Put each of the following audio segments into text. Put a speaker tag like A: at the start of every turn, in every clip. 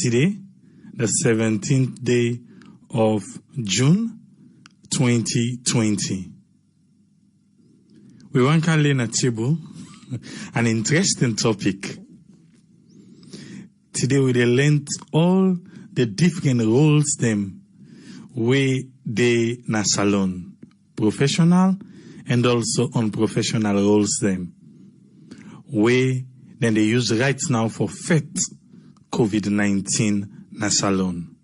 A: today, the 17th day of June, 2020. We want to learn a table, an interesting topic. Today we learned all the different roles them where they na salon, professional and also unprofessional roles them, where then they use right now for fight COVID-19 na salon.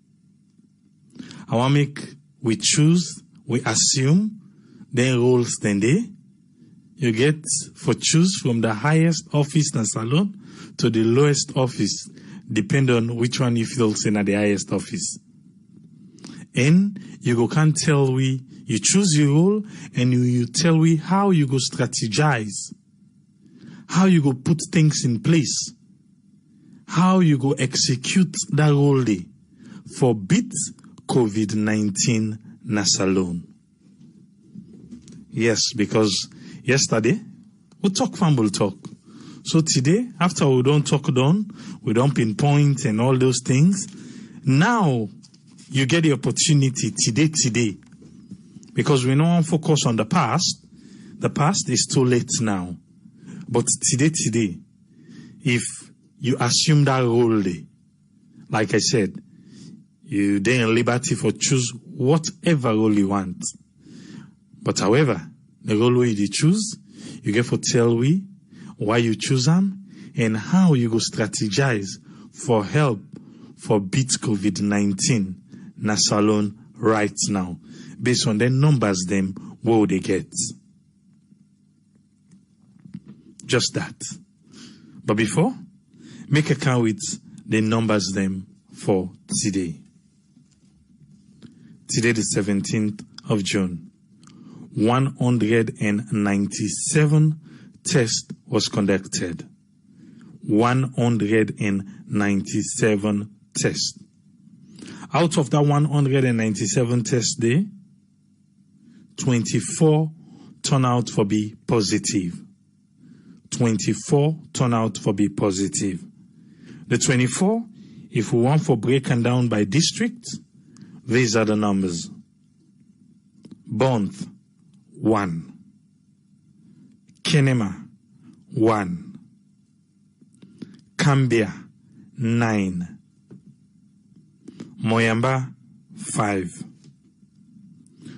A: I want we choose, we assume then roles then they you get for choose from the highest office na salon to the lowest office, depend on which one you feel in at the highest office. And you go can tell you choose your role and you tell we how you go strategize, how you go put things in place, how you go execute that role day for beat COVID-19 na salon. Yes, because yesterday we talk fumble talk. So today, after we don't talk done, we don't pinpoint and all those things. Now you get the opportunity today. Because we don't focus on the past. The past is too late now. But today, if you assume that role, like I said, you then liberty for choose whatever role you want. But however, the role you choose, you get for tell we why you choose them and how you go strategize for help for beat COVID-19 na salon right now, based on the numbers them what they get. Just that. But before, make a count with the numbers them for today. Today the 17th of June. 197 tests was conducted. 197 tests. Out of that 197 tests day, 24 turn out for be positive. 24 turn out for be positive. The 24, if we want for breaking down by district, these are the numbers. Bonth, 1. Kenema, 1. Cambia, 9. Moyamba, 5.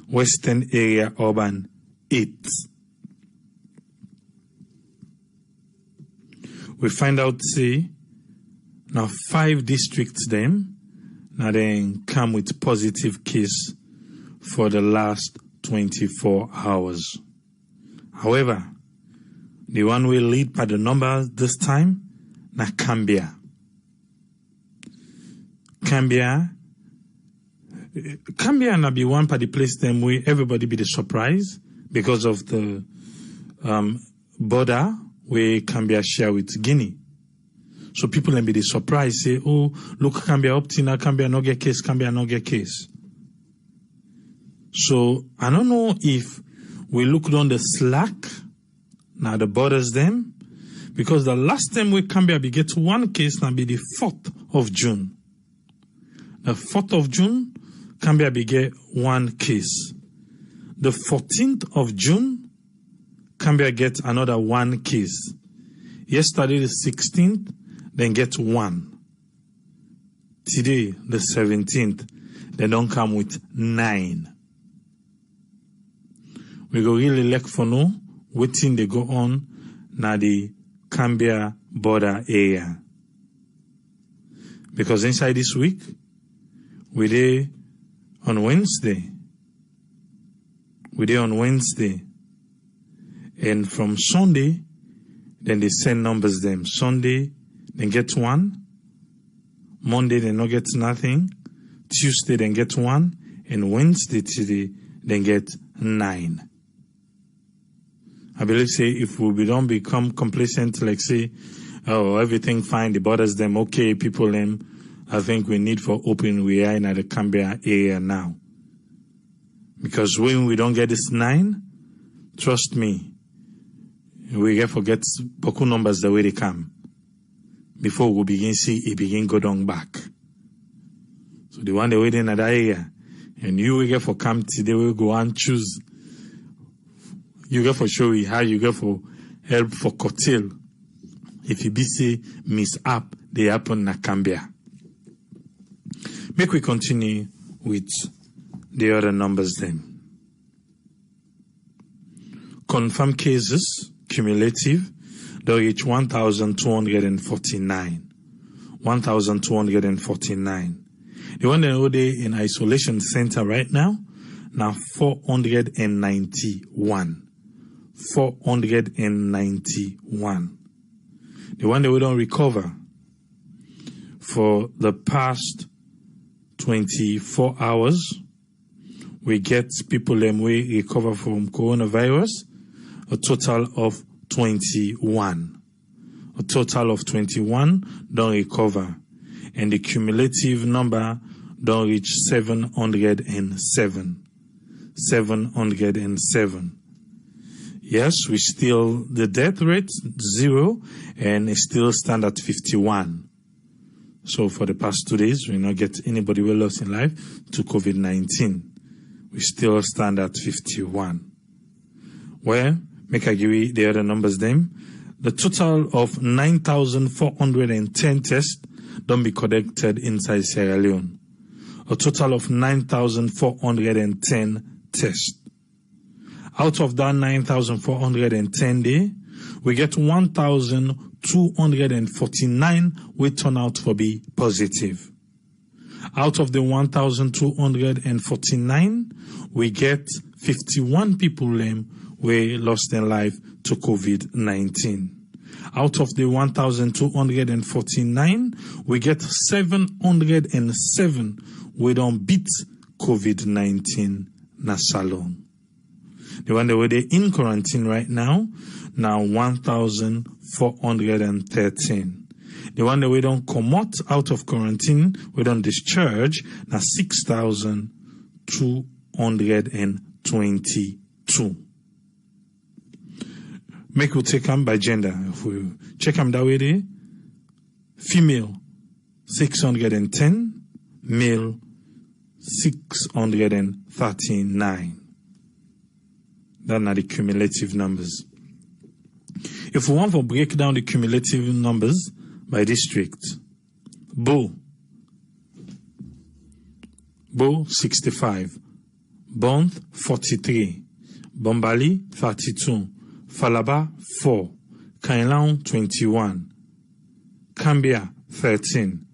A: Western Area Urban, 8. We find out, see, now 5 districts them, now then come with positive case for the last 24 hours. However, the one will lead by the numbers this time, na Cambia. Cambia na be one by the place them where everybody be the surprise because of the border where Cambia share with Guinea. So people then be the surprise, say, oh, look, Cambia up to now, Cambia no get case, Cambia no get case. So I don't know if we looked on the Slack, now the borders them, because the last time we Cambia be get one case now be the 4th of June. The 4th of June, Cambia be get one case. The 14th of June, Cambia get another one case. Yesterday the 16th, then get one. Today the 17th, they don't come with 9. We go really look for no waiting they go on na the Cambia border area. Because inside this week, we there on Wednesday. And from Sunday, then they send numbers them. Sunday, they get 1. Monday, they no get nothing. Tuesday, they get 1. And Wednesday, today, they get 9. I believe, say, if we don't become complacent, like say, oh, everything fine, the borders them, okay, people them, I think we need for open, we are in the Cambia area now. Because when we don't get this 9, trust me, we get forget Boku numbers the way they come. Before we begin see, it begin go down back. So the one they waiting at that area. And you will get for camp today, will go and choose. You get for show how you get for help for curtail. If you be say mishap, they happen na Cambia. Make we continue with the other numbers then. Confirmed cases, cumulative, they reach 1,249. 1,249. The one that are in isolation center right now 491. 491. The one that we don't recover for the past 24 hours, we get people them we recover from coronavirus, a total of 21. A total of 21 don't recover. And the cumulative number don't reach 707. 707. Yes, we still, the death rate, 0, and it still stand at 51. So for the past 2 days, we not get anybody we lost in life to COVID-19. We still stand at 51. Well, make I give you the other numbers then. The total of 9,410 tests don't be conducted inside Sierra Leone. A total of 9,410 tests. Out of that 9,410 day, we get 1,249 we turn out to be positive. Out of the 1,249, we get 51 people we lost their life to COVID-19. Out of the 1,249, we get 707 we don't beat COVID-19 na salon. The one that were in quarantine right now 1,413. The one that we don't come out of quarantine, we don't discharge, now 6,222. Make we take them by gender. If we check them that way there, female 610, male 639. Those are the cumulative numbers. If we want to break down the cumulative numbers by district, Bo 65, Bond 43, Bombali 32, Falaba 4, Kainlaon 21, Cambia 13,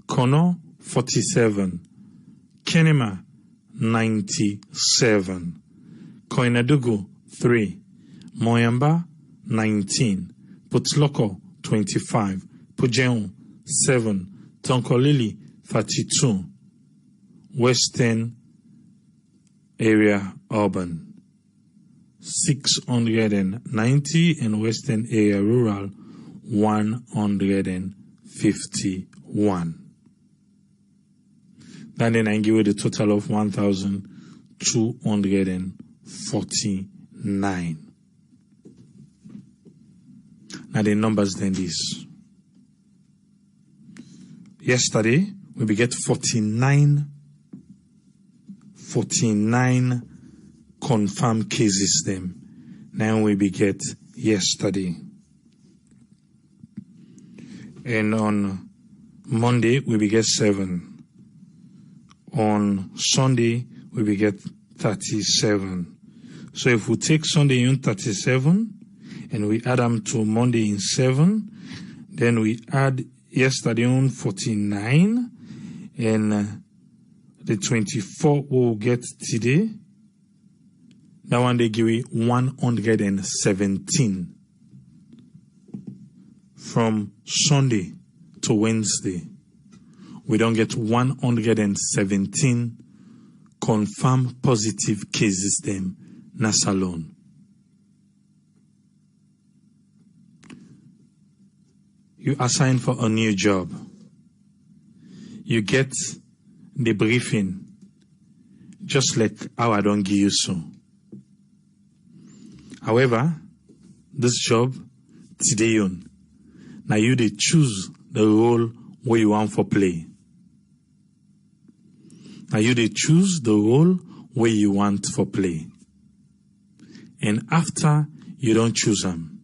A: Kono 47, Kenema 97, Koinadugu 3, Moyamba 19, Putloko 25, Pujeon 7, Tonkolili 32, Western Area Urban 690 and Western Area Rural 151. Then I give you the total of 1,249. Now the numbers then this. Yesterday we get 49 confirmed cases them. Now we get yesterday. And on Monday we get 7. On Sunday we get 37. So if we take Sunday in 37 and we add them to Monday in 7, then we add yesterday on 49 and the 24 we'll get today. That one they give you 117 from Sunday to Wednesday. We don't get 117 confirmed positive cases them na salon. You assign for a new job. You get the briefing just like how I don't give you so. However, this job today on now you they choose the role where you want for play. Now you they choose the role where you want for play. And after you don't choose them,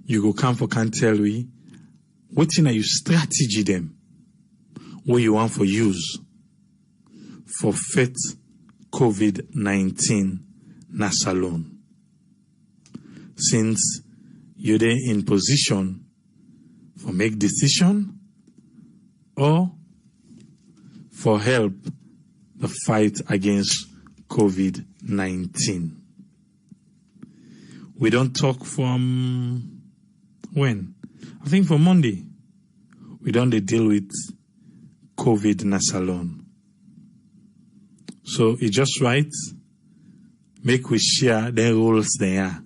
A: you go come for can tell we what in you strategy them where you want for use for fit COVID-19 na salon. Since you're there in position for make decision or for help the fight against COVID-19. We don't talk from when? I think for Monday. We don't deal with COVID na salon. So it's just right. Make we share the roles there.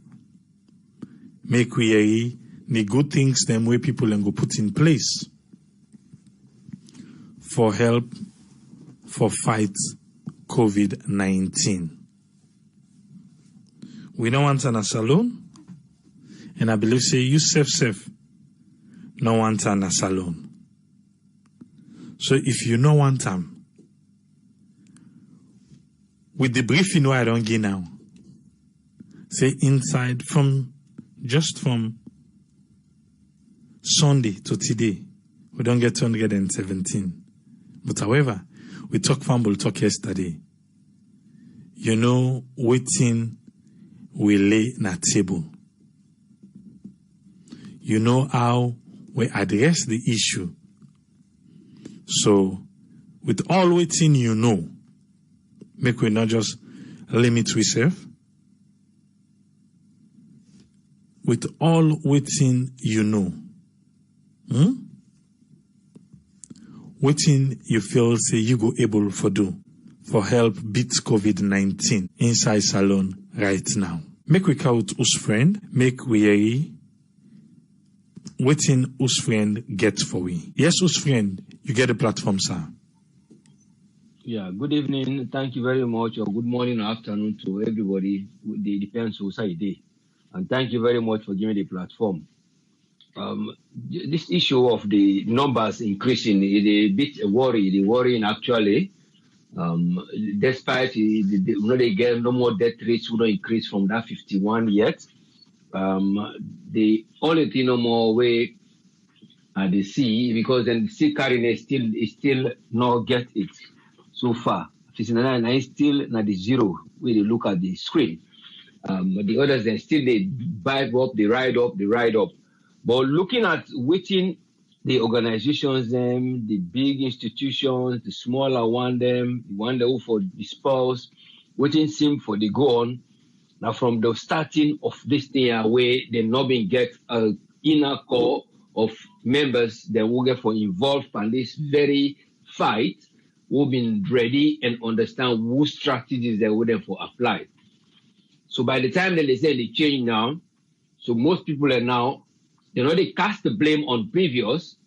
A: Make we hear the good things them way people and go put in place for help for fight COVID-19. We don't want an salon, and I believe say you safe. No want an salon. So if you no want them, with the briefing where I don't get now, say inside from Sunday to today, we don't get 217. But however, we talk fumble talk yesterday. You know, waiting we lay na table. You know how we address the issue. So, with all waiting you know, make we not just limit ourselves. With all waiting you know, waiting you feel say you go able for do for help beat COVID-19 inside salon right now. Make we count whose friend, make we hear waiting whose friend get for we. Yes, whose friend, you get the platform, sir.
B: Yeah, good evening. Thank you very much, or good morning or afternoon to everybody. It depends who say day. And thank you very much for giving the platform. This issue of the numbers increasing is a bit worrying actually. Despite they get no more death rates, will not increase from that 51 yet. The only thing no more way at the sea, because then the sea carrying still not get it so far. 59 is still not the zero when you look at the screen. But the others then still they bike up, they ride up. But looking at waiting the organizations, them, the big institutions, the smaller one, them, the one that who for dispose, waiting seem for the go on. Now from the starting of this thing away, they not been get an inner core of members that will get for involved in this very fight, who been ready and understand whose strategies they would for apply. So by the time that they say they change now, so most people are now, they cast the blame on previous,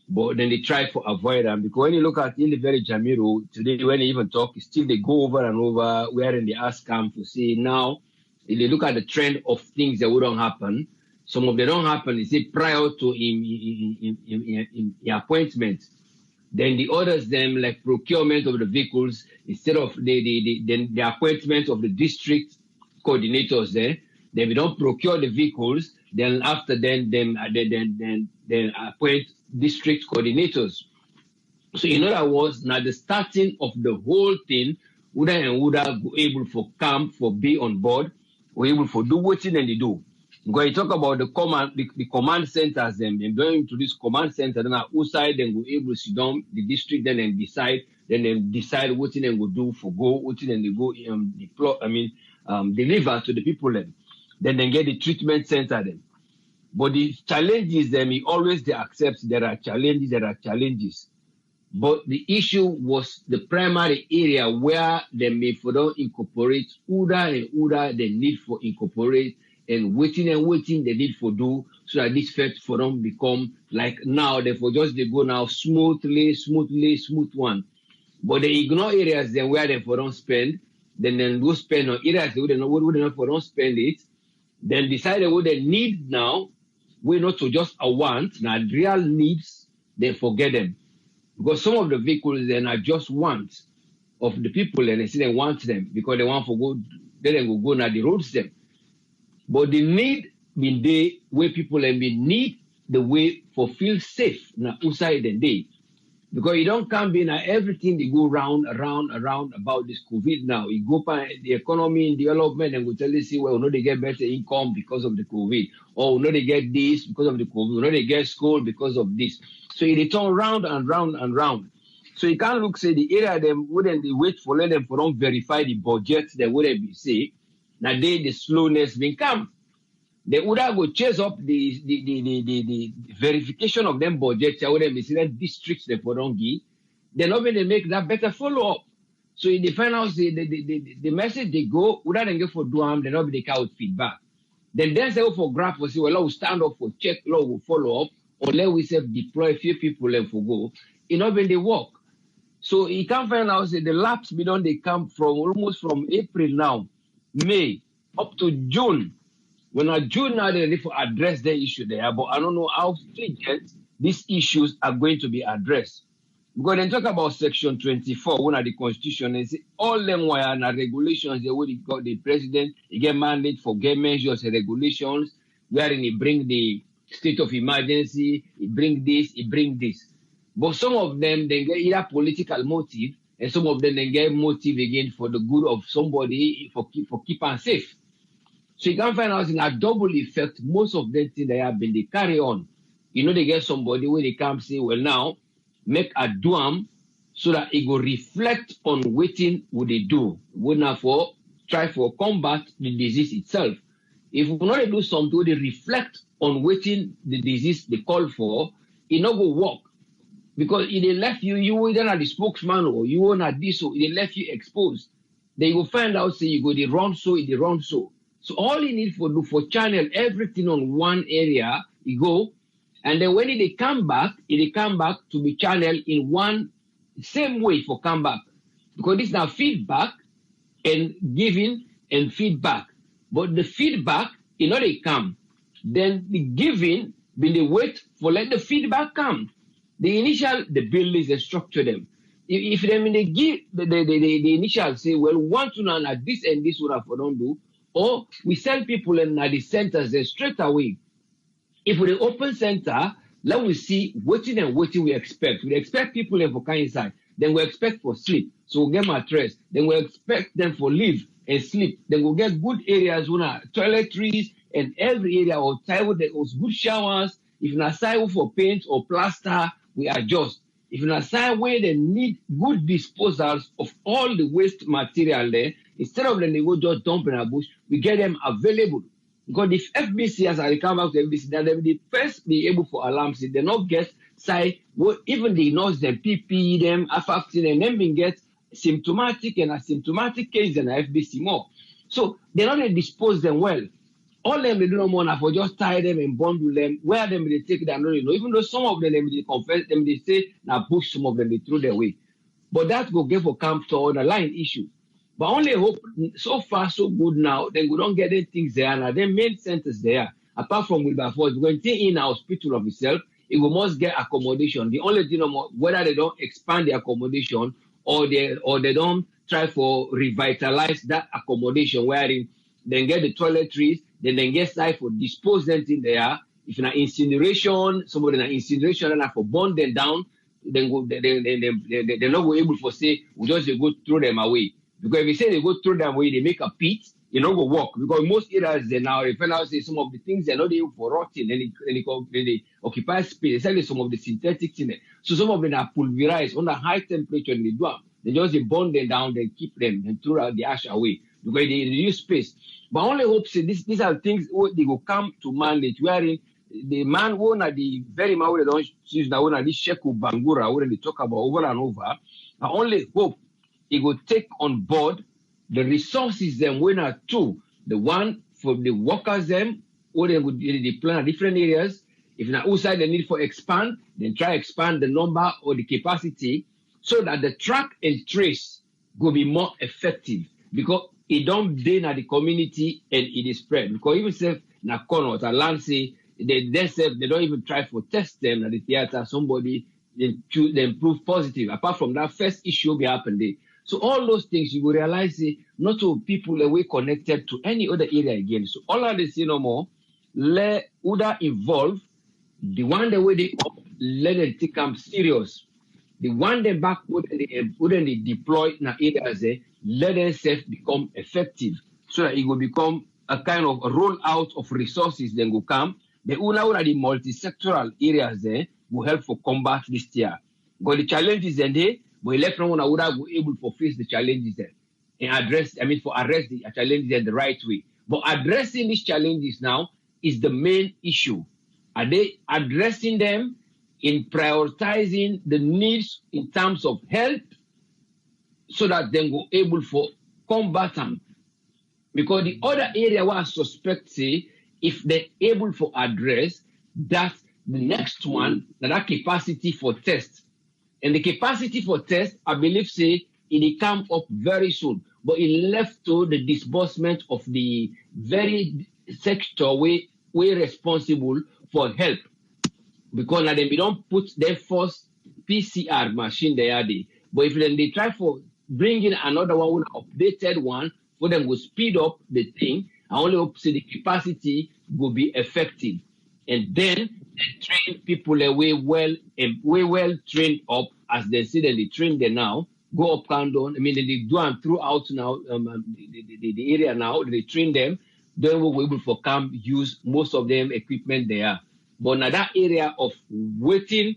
B: but then they try to avoid them. Because when you look at in the very Jamiru, today when they even talk, still they go over and over, wherein they ask them to say now, if they look at the trend of things that wouldn't happen, some of them don't happen, they say prior to in appointment. Then the others, them like procurement of the vehicles, instead of the appointment of the district coordinators there, then we don't procure the vehicles, then after then appoint district coordinators. So in other words, now the starting of the whole thing, Uda go able for come, for be on board, or able for do what they do. When you talk about the command centers, then going to this command center, then outside then go able to sit down the district, then decide what they go do for go, what they go deliver to the people then they get the treatment center then. But the challenges them, he always they accept there are challenges. But the issue was the primary area where they may for them incorporate Uda they need for incorporate and waiting they need for do so that this fact for them become like now they go now smooth one. But they ignore areas then where they for don't spend, then go spend on areas they wouldn't for don't spend it, then decide what they need now, we're not to just a want, now real needs, they forget them. Because some of the vehicles then are just wants of the people, and they say they want them because they want to go, then they will go now the roads them. But the need been there where people and be need the way for feel safe now outside the day. Because you don't come in everything they go round about this COVID now. You go by the economy and development and we tell you, see, well, no, they get better income because of the COVID. Or no, they get this because of the COVID. No, they get school because of this. So they turn round and round and round. So you can't look, say, the area them wouldn't they wait for let them for don't verify the budget, they wouldn't be say. Now the slowness will come. They would have go chase up the verification of them budgets. I would have seen districts they for don't give. They're not going to make that better follow up. So in the final, the message they go, would have go for Duam, they're not going to out feedback. Then they go for graph for say, well, we'll stand up for check, we'll follow up, or let we say deploy a few people and for go. It's not when they work. So you can find out say the lapse beyond they come from almost from April now, May up to June. When I June now they need to address the issue there, but I don't know how stringent these issues are going to be addressed. Because they talk about Section 24, one of the Constitution, and say all them were and regulations they would got the president, he get mandate for get measures and regulations, wherein he bring the state of emergency, he bring this. But some of them they get either political motive, and some of them they get motive again for the good of somebody for keep and safe. So you can find out in a double effect, most of them things they have been they carry on. You know, they get somebody where they come say, well now, make a duam so that it will reflect on waiting what they do. We now for try for combat the disease itself. If we not do something they reflect on waiting the disease they call for, it not go work. Because if they left you either not the spokesman or you are not this, so they left you exposed. They will find out say you go the wrong so, the wrong so. So all you need for do for channel everything on one area, you go, and then when they come back to be channeled in one same way for come back. Because this is now feedback and giving and feedback. But the feedback, you know they come. Then the giving, when they wait for let the feedback come. The initial, the build is structure them. If them they give the initial say, well, want to know this and this what I don't do, or we send people in the centers there straight away. If we open center, let we see waiting we expect. We expect people in for kind inside. Then we expect for sleep. So we'll get mattress. Then we expect them for live and sleep. Then we'll get good areas, toiletries and every area or tile with good showers. If not side for paint or plaster, we adjust. If not side where they need good disposals of all the waste material there, instead of them they go just dump in a bush, we get them available. Because if FBC as I come back to FBC, then they will first be able for alarms. They not get side, well, even the nurse them, PPE them, affecting and then get symptomatic and asymptomatic case in FBC more. So they not dispose them well. All them they do no more now for just tie them and bundle them. Where them they take them, even though some of them they confess them, they say now push some of them they throw their way. But that will get for camp to the line issue. But only hope so far so good now, then we don't get any things there. Now then main centers there, apart from Wilberforce, we're going to take in our hospital of itself, it will must get accommodation. The only thing whether they don't expand the accommodation or they don't try for revitalize that accommodation wherein then get the toiletries, then get site for dispose them in there. If not incineration, somebody in incineration and for burn them down, then go they're not able to say we just go throw them away. Because if you say they go throw them away, they make a pit, you know, go work. Because most areas they now, if I say some of the things they're not able for rotting, then they occupy space, especially some of the synthetics in it. So some of them are pulverized under high temperature in the drum. They just burn them down, they keep them and throw out the ash away because they reduce space. But I only hope say these are things they will come to mandate wherein the man who are the very man who they don't choose now, this Sheku Bangura, who they talk about over and over. I only hope it will take on board the resources them when are two. The one for the workers them, or they would plan different areas. If not outside the need for expand, then try expand the number or the capacity so that the track and trace will be more effective because it don't drain at the community and it is spread. Because even if na corner or land say they don't even try for test them at the theater, somebody they prove positive. Apart from that first issue be happened there. So all those things you will realize not to people away connected to any other area again. So all of this, no more, let Uda involve the one the way they let them take them serious. The one they back wouldn't they deploy in areas let themselves become effective so that it will become a kind of a rollout of resources then will come. The una the multi-sectoral areas there will help for combat this year. But the challenges then they but electron would be able to face the challenges there and address the challenges in the right way. But addressing these challenges now is the main issue. Are they addressing them in prioritizing the needs in terms of health so that they will able for combat them? Because the other area where I suspect say if they're able for address that the next one that capacity for test. And the capacity for test, I believe say it will come up very soon. But it left to the disbursement of the very sector we responsible for help. Because now they don't put their first PCR machine there. But if then they try for bringing another one, updated one, for them will speed up the thing, I only hope say the capacity will be effective. And then they train people way well trained up as they see that they train them now, go up and down. I mean, they do them throughout now the area now, they train them, then we'll be able to come use most of them equipment there. But now that area of waiting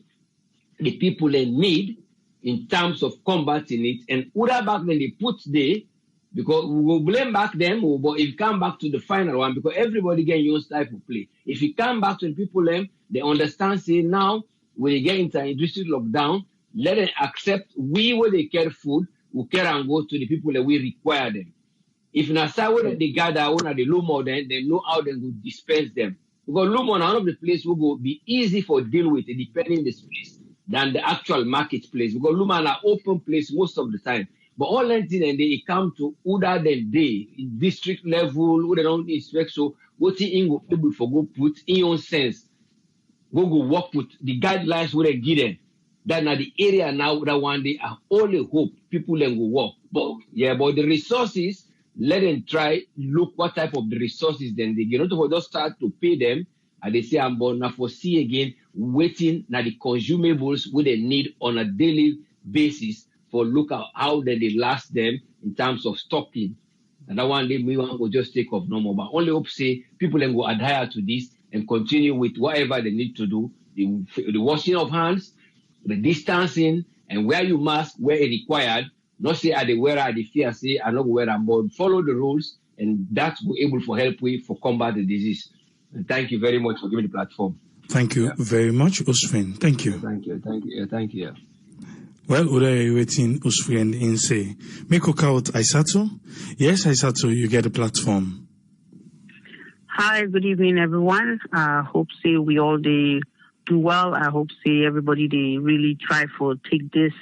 B: the people in need in terms of combating it, and other back when they put there, because we will blame back them, but if you come back to the final one, because everybody can use type of play. If you come back to the people, they understand, say now, when they get into industry lockdown, let them accept where they care food, we care and go to the people that we require them. If Nasa where they gather one at the Lumo, then they know how they will dispense them. Because Lumo, one of the places will be easy for deal with, depending the space, than the actual marketplace. Because Lumo is an open place most of the time. But all that thing and they come to other than day in district level, who they don't expect so what in go able for go put in your sense. Go work with the guidelines where they give them. That now the area now that one day I only hope people then go work. But the resources, let them try look what type of the resources then they get. Not for just start to pay them and they say I'm born now for see again waiting now the consumables what they need on a daily basis. For look at how they last them in terms of stocking. And that one day we want to just take off no more. But only hope say people then go adhere to this and continue with whatever they need to do. The washing of hands, the distancing, and wear your mask where it required. Not say I wear the fear, say I not wear them, but follow the rules, and that's will able to help we for combat the disease. And thank you very much for giving the platform.
A: Thank you very much, Usfriend. Thank you.
B: Thank you.
A: Well, Uday waiting Usfriend in say. Make a out Aisato. Yes, Aisato, you get a platform.
C: Hi, good evening, everyone. Hope say we all do well. I hope say everybody they really try for take this,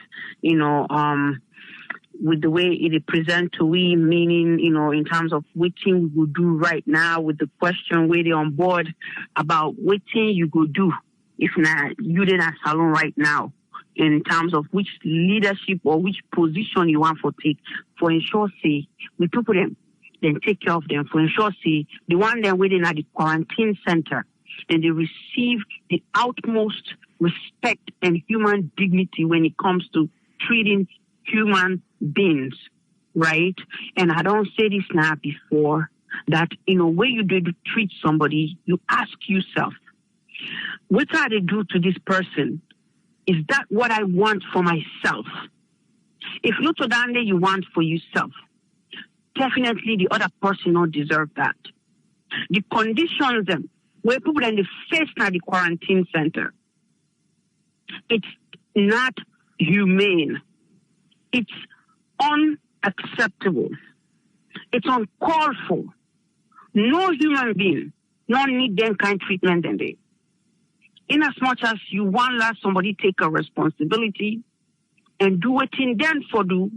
C: with the way it present to we, meaning, in terms of what thing we will do right now with the question where they on board about what thing you go do if not you in a salon right now. In terms of which leadership or which position you want for take, for ensure say we people them, then take care of them. For ensure say the one they're waiting at the quarantine center, and they receive the utmost respect and human dignity when it comes to treating human beings, right? And I don't say this now before that in a way you do to treat somebody, you ask yourself, what are they do to this person? Is that what I want for myself? If not to that you want for yourself, definitely the other person don't deserve that. The conditions them where people in the face now the quarantine center, it's not humane. It's unacceptable. It's uncalled for. No human being don't need them kind of treatment than they. In as much as you want to let somebody take a responsibility and do what in them for do,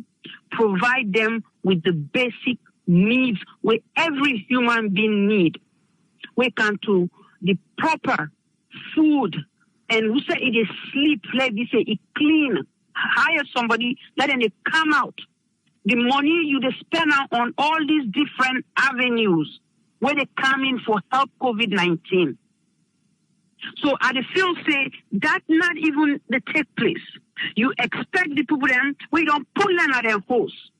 C: provide them with the basic needs where every human being need. We can to the proper food and who say it is sleep, let me say it clean, hire somebody, let them come out. The money you they spend on all these different avenues where they come in for help COVID-19. So I feel say that not even the take place. You expect the people them, we don't put them at their house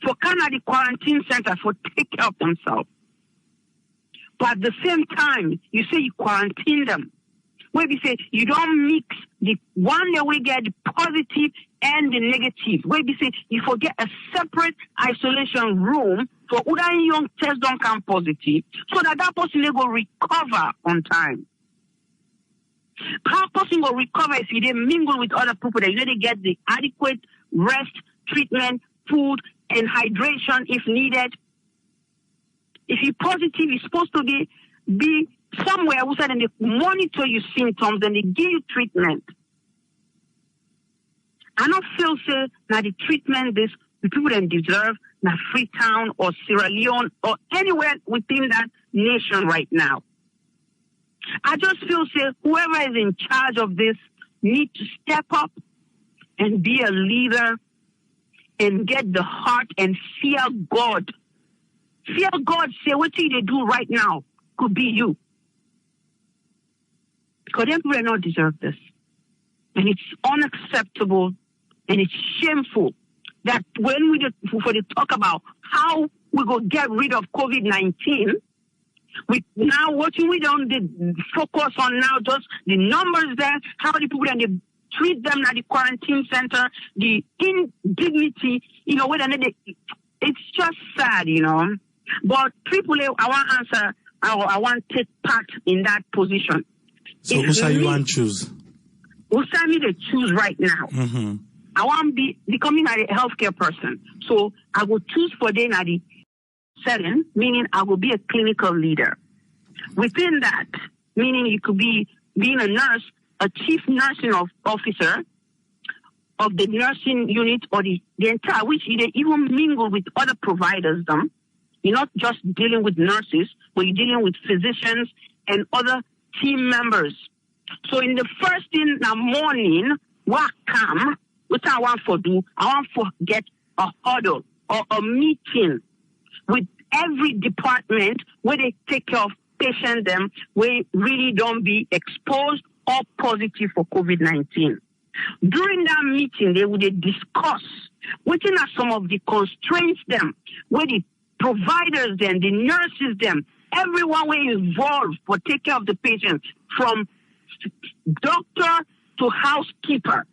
C: for kind of the quarantine center for take care of themselves. But at the same time, you say you quarantine them. Where we say you don't mix the one that we get the positive and the negative. Where we say you forget a separate isolation room for other young test don't come positive, so that person will recover on time. How person will recover if you didn't mingle with other people that you didn't get the adequate rest, treatment, food, and hydration if needed. If you're positive, you're supposed to be somewhere who said they monitor your symptoms and they give you treatment. I don't feel say now the treatment this the people that deserve now Freetown or Sierra Leone or anywhere within that nation right now. I just feel say whoever is in charge of this need to step up and be a leader and get the heart and fear God. Fear God, say what they do right now could be you. Because them people don't deserve this. And it's unacceptable and it's shameful that when we talk about how we go get rid of COVID-19, we now what we don't focus on now just the numbers there, how the people that they treat them at the quarantine center, the indignity, whether it's just sad, But AAA, I want to answer, I want to take part in that position.
A: So who say you want to choose?
C: Who say me to choose right now?
A: Mm-hmm.
C: I want to be becoming a healthcare person. So I will choose for them at the setting, meaning I will be a clinical leader. Within that, meaning you could be being a nurse, a chief nursing officer of the nursing unit or the entire, which they even mingle with other providers. You're not just dealing with nurses, but you're dealing with physicians and other team members. So in the first thing in the morning, what I want for do, I want for get a huddle or a meeting with every department where they take care of patients them where really don't be exposed or positive for COVID-19. During that meeting, they would discuss what are some of the constraints them, where the providers them, the nurses them, everyone will involved for take care of the patient, from doctor to housekeeper.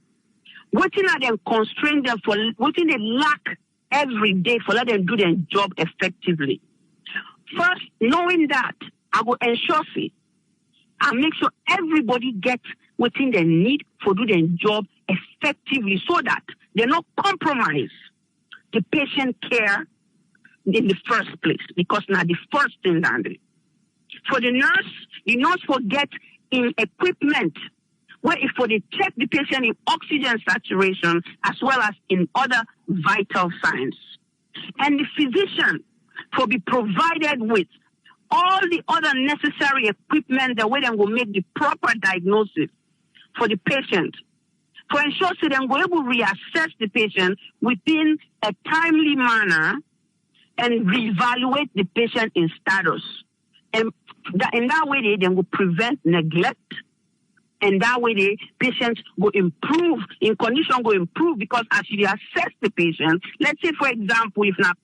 C: What are them constrain them for what they lack every day for let them do their job effectively. First, knowing that, I will ensure I make sure everybody gets what they need for do their job effectively so that they not compromise the patient care in the first place, because now the first thing that for the nurse will get in equipment where if for they check the patient in oxygen saturation as well as in other vital signs. And the physician will be provided with all the other necessary equipment that way they will make the proper diagnosis for the patient. For ensure so they will able to reassess the patient within a timely manner and reevaluate the patient in status. And in that way, they will prevent neglect. And that way, the patients will improve, in condition will improve, because as you assess the patient, let's say, for example, if a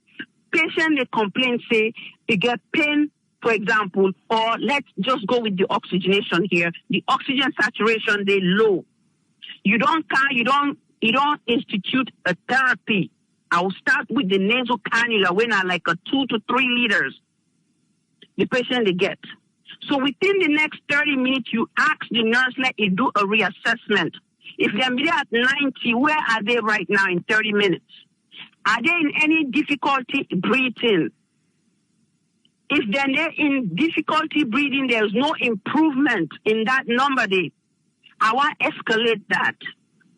C: patient, they complain, say, they get pain, for example, or let's just go with the oxygenation here. The oxygen saturation, they low. You don't institute a therapy. I will start with the nasal cannula when I like a 2 to 3 liters. The patient they get. So within the next 30 minutes, you ask the nurse, let it do a reassessment. If they're at 90, where are they right now in 30 minutes? Are they in any difficulty breathing? If they're in difficulty breathing, there's no improvement in that number there. I want to escalate that.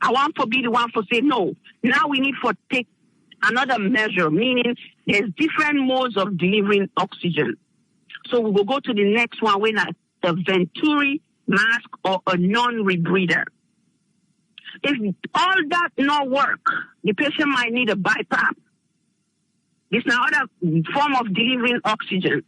C: I want to be the one to say, no, now we need to take another measure, meaning there's different modes of delivering oxygen. So we will go to the next one when the Venturi mask or a non-rebreather. If all that not work, the patient might need a BiPAP. This is another form of delivering oxygen.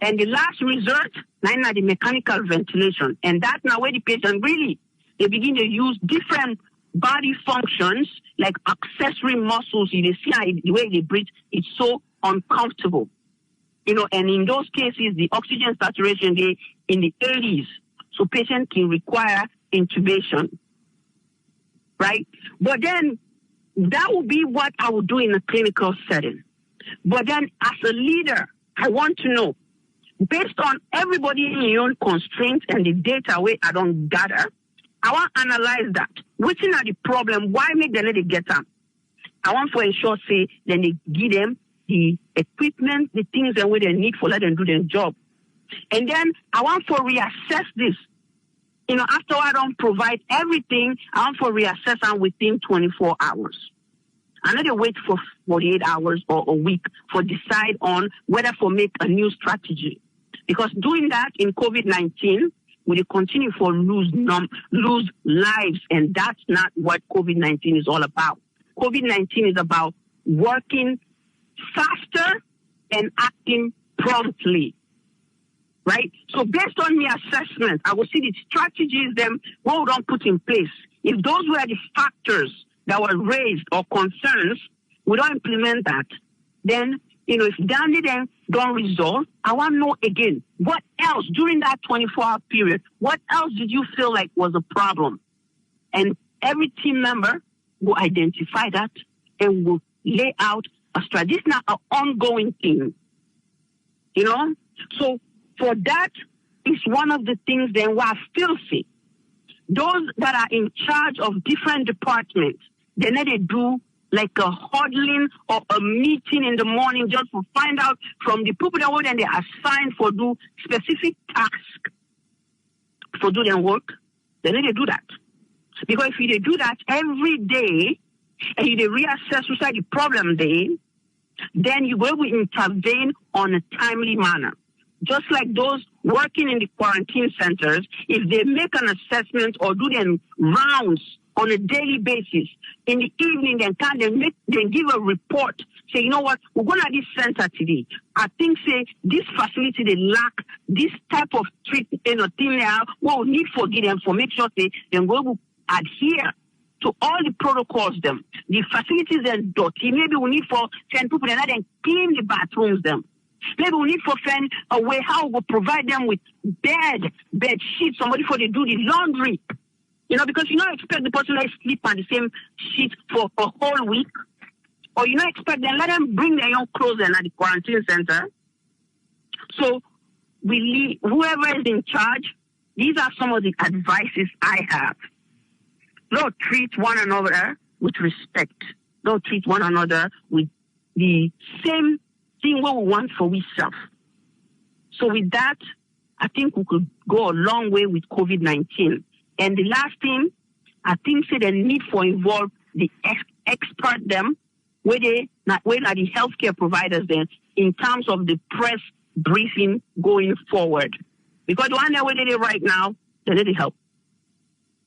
C: And the last resort, now the mechanical ventilation. And that's now where the patient really, they begin to use different body functions like accessory muscles. You see how the way they breathe, it's so uncomfortable. And in those cases, the oxygen saturation they in the 80s. So patient can require intubation. Right? But then that would be what I would do in a clinical setting. But then as a leader, I want to know, based on everybody in your own constraints and the data way I don't gather, I want to analyze that. Which are the problem? Why make them let it get them? I want for ensure, say, then they give them the equipment, the things and what they need for let them do their job. And then I want for reassess this. After I don't provide everything, I want for reassessment within 24 hours. I need to wait for 48 hours or a week for decide on whether for make a new strategy. Because doing that in COVID-19, we continue for lose lives, and that's not what COVID-19 is all about. COVID-19 is about working faster and acting promptly. Right? So based on the assessment, I will see the strategies them what we don't put in place. If those were the factors that were raised or concerns, we don't implement that. Then, if then don't resolve, I want to know again, what else during that 24-hour period, what else did you feel like was a problem? And every team member will identify that and will lay out a strategy. This is not an ongoing thing. So for that is one of the things then we are still see. Those that are in charge of different departments, they need to do like a huddling or a meeting in the morning just to find out from the people that were then they assigned for do specific tasks for do their work. They need to do that. Because if you do that every day and you reassess what's the problem then you will intervene on a timely manner. Just like those working in the quarantine centers, if they make an assessment or do them rounds on a daily basis, in the evening, they give a report, say, you know what, we're going to this center today. I think, say, this facility, they lack this type of treatment, thing there, what we need for them for make sure they will adhere to all the protocols them. The facilities are dirty. Maybe we need for 10 people and then clean the bathrooms them. Maybe we need for find a way how we provide them with bed sheets, somebody for they do the laundry. Because you don't expect the person to sleep on the same sheet for a whole week. Or you don't expect them, let them bring their own clothes in at the quarantine center. So whoever is in charge, these are some of the advices I have. Don't treat one another with respect. Don't treat one another with the same thing what we want for ourselves. So with that, I think we could go a long way with COVID-19. And the last thing, I think say the need for involve the expert them, where are the healthcare providers then in terms of the press briefing going forward. Because the one that we're doing right now, they need help.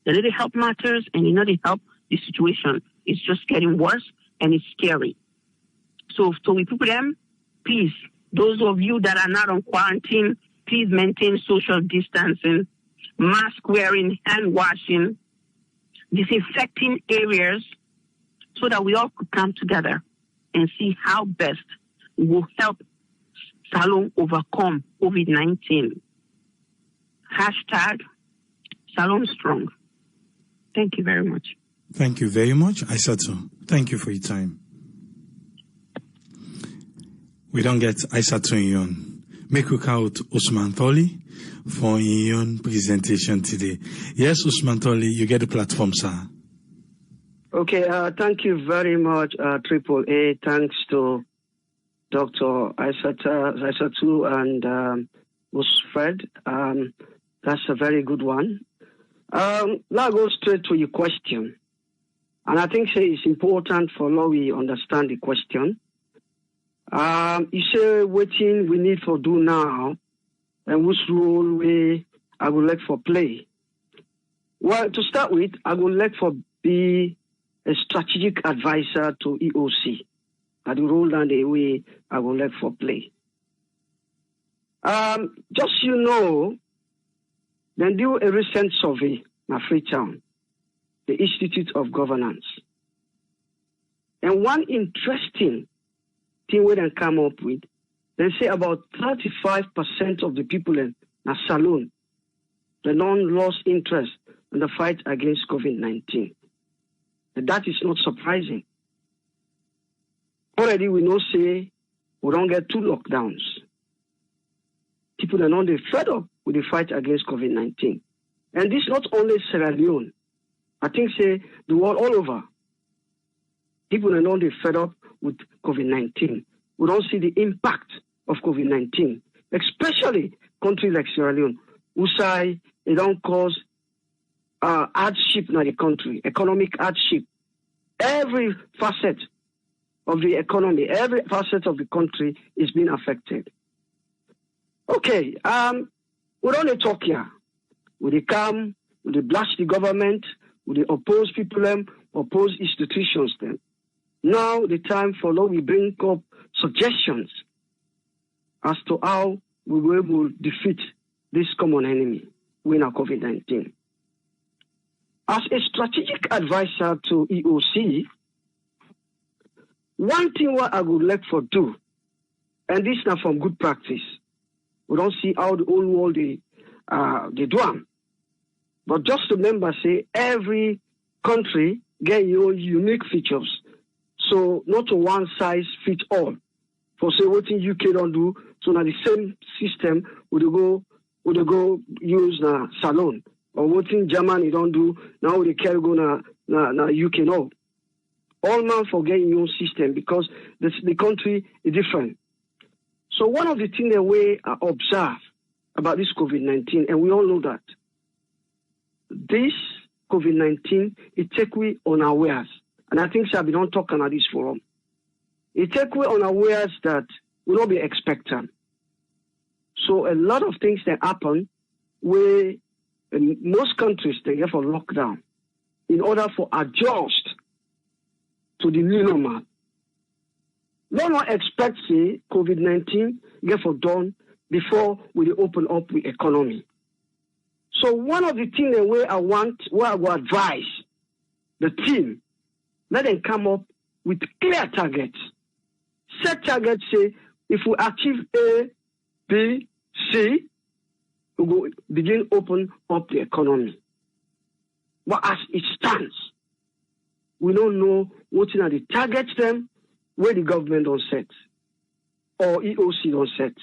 C: The little help matters, and the help, the situation is just getting worse and it's scary. So we people them, please, those of you that are not on quarantine, please maintain social distancing, mask wearing, hand washing, disinfecting areas, so that we all could come together and see how best we will help Salone overcome COVID-19. #Salone Strong. Thank you very much.
A: Thank you very much, Aissatou. Thank you for your time. We don't get Aissatou Iyon. Make we count Usman Tholi for Iyon presentation today. Yes, Usman Tholi, you get the platform, sir.
D: Okay, thank you very much, Triple A. Thanks to Dr. Aissatou and Usfred. That's a very good one. Now go straight to your question. And I think it's important for how we understand the question. You say what we need to do now and which role we I would like for play? Well, to start with, I would like for be a strategic advisor to EOC. I will roll down the way I would like for play. Just you know, then do a recent survey in Freetown, the Institute of Governance. And one interesting thing we can come up with, they say about 35% of the people in a salon, they don't lost interest in the fight against COVID-19. And that is not surprising. Already we know say we don't get 2 lockdowns. People are not fed up with the fight against COVID-19. And this not only Sierra Leone. I think say the world all over. People are not fed up with COVID-19. We don't see the impact of COVID-19, especially countries like Sierra Leone, who say it don't cause hardship in the country, economic hardship. Every facet of the economy, every facet of the country is being affected. Okay, we don't talk here. We come, we blast the government, we oppose people, oppose institutions then. Now the time for now we bring up suggestions as to how we will defeat this common enemy, winner COVID-19. As a strategic advisor to EOC, one thing what I would like for do, and this is not from good practice. We don't see how the whole world they do them. But just remember, say every country get your unique features. So not a one size fit all. For say what in UK don't do, so now the same system would go use na salon. Or what in Germany don't do, now they can go na UK no. All man forget your system because the country is different. So one of the things that we observe about this COVID-19, and we all know that this COVID-19, it take we unawares. And I think I've been talking at this forum. It take we unawares that we not be expectant. So a lot of things that happen where in most countries they get for lockdown in order for adjust to the new normal. No one expects say COVID-19 get for done before we open up the economy. So one of the things that I will advise the team, let them come up with clear targets. Set targets, say, if we achieve A, B, C, we will begin open up the economy. But as it stands, we don't know what are the targets them where the government don't set or EOC don't set.